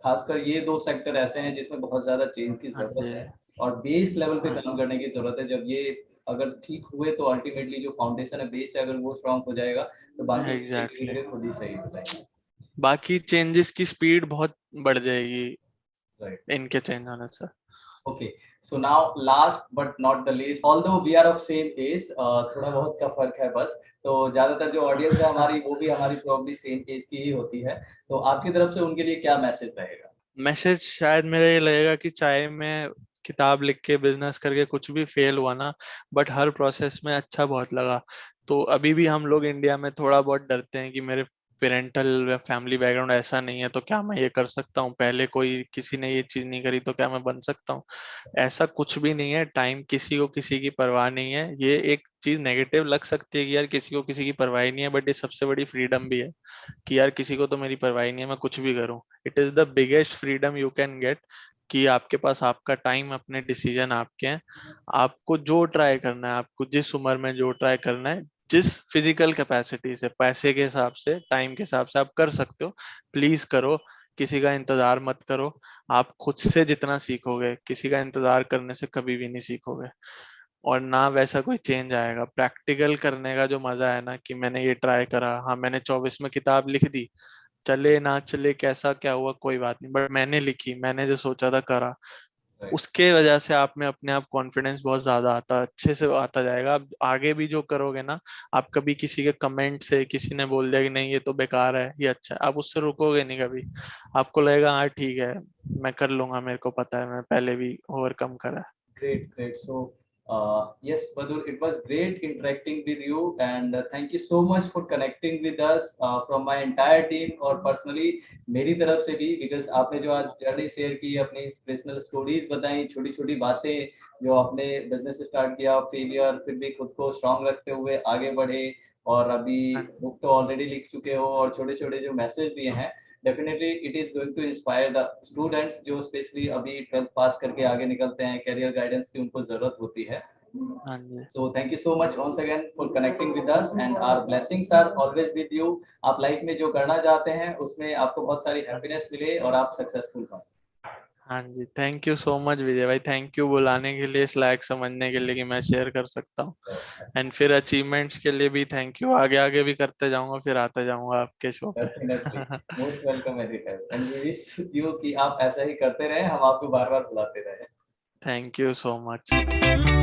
खासकर ये दो सेक्टर ऐसे हैं जिसमें बहुत ज्यादा चेंज की हाँ जरूरत जी। है और बेस लेवल पे हाँ काम करने की जरूरत है। जब ये अगर ठीक हुए तो अल्टीमेटली जो फाउंडेशन है, बेस है, अगर वो स्ट्रांग हो जाएगा तो बाकी चीजें धीरे एग्जैक्टली। धीरे खुद ही सही हो जाएंगी। बाकी चेंजेस की स्पीड बहुत बढ़ जाएगी राइट। इनके चेंज होने से। Okay, so now last but not the least, although we are of same age, थोड़ा बहुत का फर्क है बस, तो ज्यादातर जो ऑडियंस है हमारी वो भी हमारी प्रॉब्ली सेम एज की ही होती है, तो आपकी तरफ से उनके लिए क्या मैसेज रहेगा? मैसेज शायद मेरा ये लगेगा कि चाहे मैं किताब लिख के बिजनेस करके कुछ भी फेल हुआ ना, बट हर प्रोसेस में अच्छा बहुत लगा। तो अभी भी हम लोग इंडिया में थोड़ा बहुत डरते हैं कि मेरे पेरेंटल या फैमिली बैकग्राउंड ऐसा नहीं है तो क्या मैं ये कर सकता हूँ, पहले कोई किसी ने ये चीज नहीं करी तो क्या मैं बन सकता हूँ। ऐसा कुछ भी नहीं है। टाइम, किसी को किसी की परवाह नहीं है। ये एक चीज नेगेटिव लग सकती है कि यार किसी को किसी की परवाह ही नहीं है, बट ये सबसे बड़ी फ्रीडम भी है कि यार किसी को तो मेरी परवाह नहीं है, मैं कुछ भी करूं। It is the biggest freedom you can get, कि आपके पास आपका टाइम, अपने डिसीजन आपके हैं, आपको जो ट्राई करना है, आपको जिस उम्र में जो ट्राई करना है, जिस फिजिकल कैपेसिटी से, पैसे के हिसाब से, टाइम के हिसाब से आप कर सकते हो, प्लीज करो। किसी का इंतजार मत करो। आप खुद से जितना सीखोगे, किसी का इंतजार करने से कभी भी नहीं सीखोगे, और ना वैसा कोई चेंज आएगा। प्रैक्टिकल करने का जो मजा है ना, कि मैंने ये ट्राई करा, हाँ मैंने 24 में किताब लिख दी, चले ना चले कैसा क्या हुआ कोई बात नहीं, बट मैंने लिखी, मैंने जो सोचा था करा, राइट। उसके वजह से आप में अपने आप कॉन्फिडेंस बहुत ज्यादा आता, अच्छे से आता जाएगा। आप आगे भी जो करोगे ना, आप कभी किसी के कमेंट से, किसी ने बोल दिया कि नहीं ये तो बेकार है, ये अच्छा है, आप उससे रुकोगे नहीं कभी। आपको लगेगा हाँ ठीक है, मैं कर लूंगा, मेरे को पता है, मैं पहले भी ओवरकम करा है। Great, great. So, yes, Badur, it was great interacting with you, and thank you so much for connecting with us from my entire team और personally मेरी तरफ से भी, because आपने जो आज जर्नी शेयर की, अपनी पर्सनल स्टोरीज बताई, छोटी छोटी बातें जो आपने बिजनेस स्टार्ट किया, फेलियर, फिर भी खुद को स्ट्रांग रखते हुए आगे बढ़े, और अभी हाँ बुक तो ऑलरेडी लिख चुके हो, और छोटे छोटे जो मैसेज दिए हैं, definitely it is going to inspire the students जो स्पेशली अभी 12th पास करके आगे निकलते हैं, करियर गाइडेंस की उनको जरूरत होती है। हाँ जी। So thank you so much once again for connecting with us, and our blessings are always with you. आप लाइफ में जो करना चाहते हैं उसमें आपको बहुत सारी हैप्पीनेस मिले और आप सक्सेसफुल बने। हाँ जी, थैंक यू सो मच विजय भाई, थैंक यू बुलाने के लिए, इस लायक समझने के लिए कि मैं शेयर कर सकता हूँ। एंड फिर अचीवमेंट्स के लिए भी थैंक यू, आगे आगे भी करते जाऊंगा, फिर आता जाऊंगा आपके शो पे। Definitely most welcome any time, and we wish you कि आप ऐसा ही करते रहें, हम आपको बार बार बुलाते रहें। Thank you so much.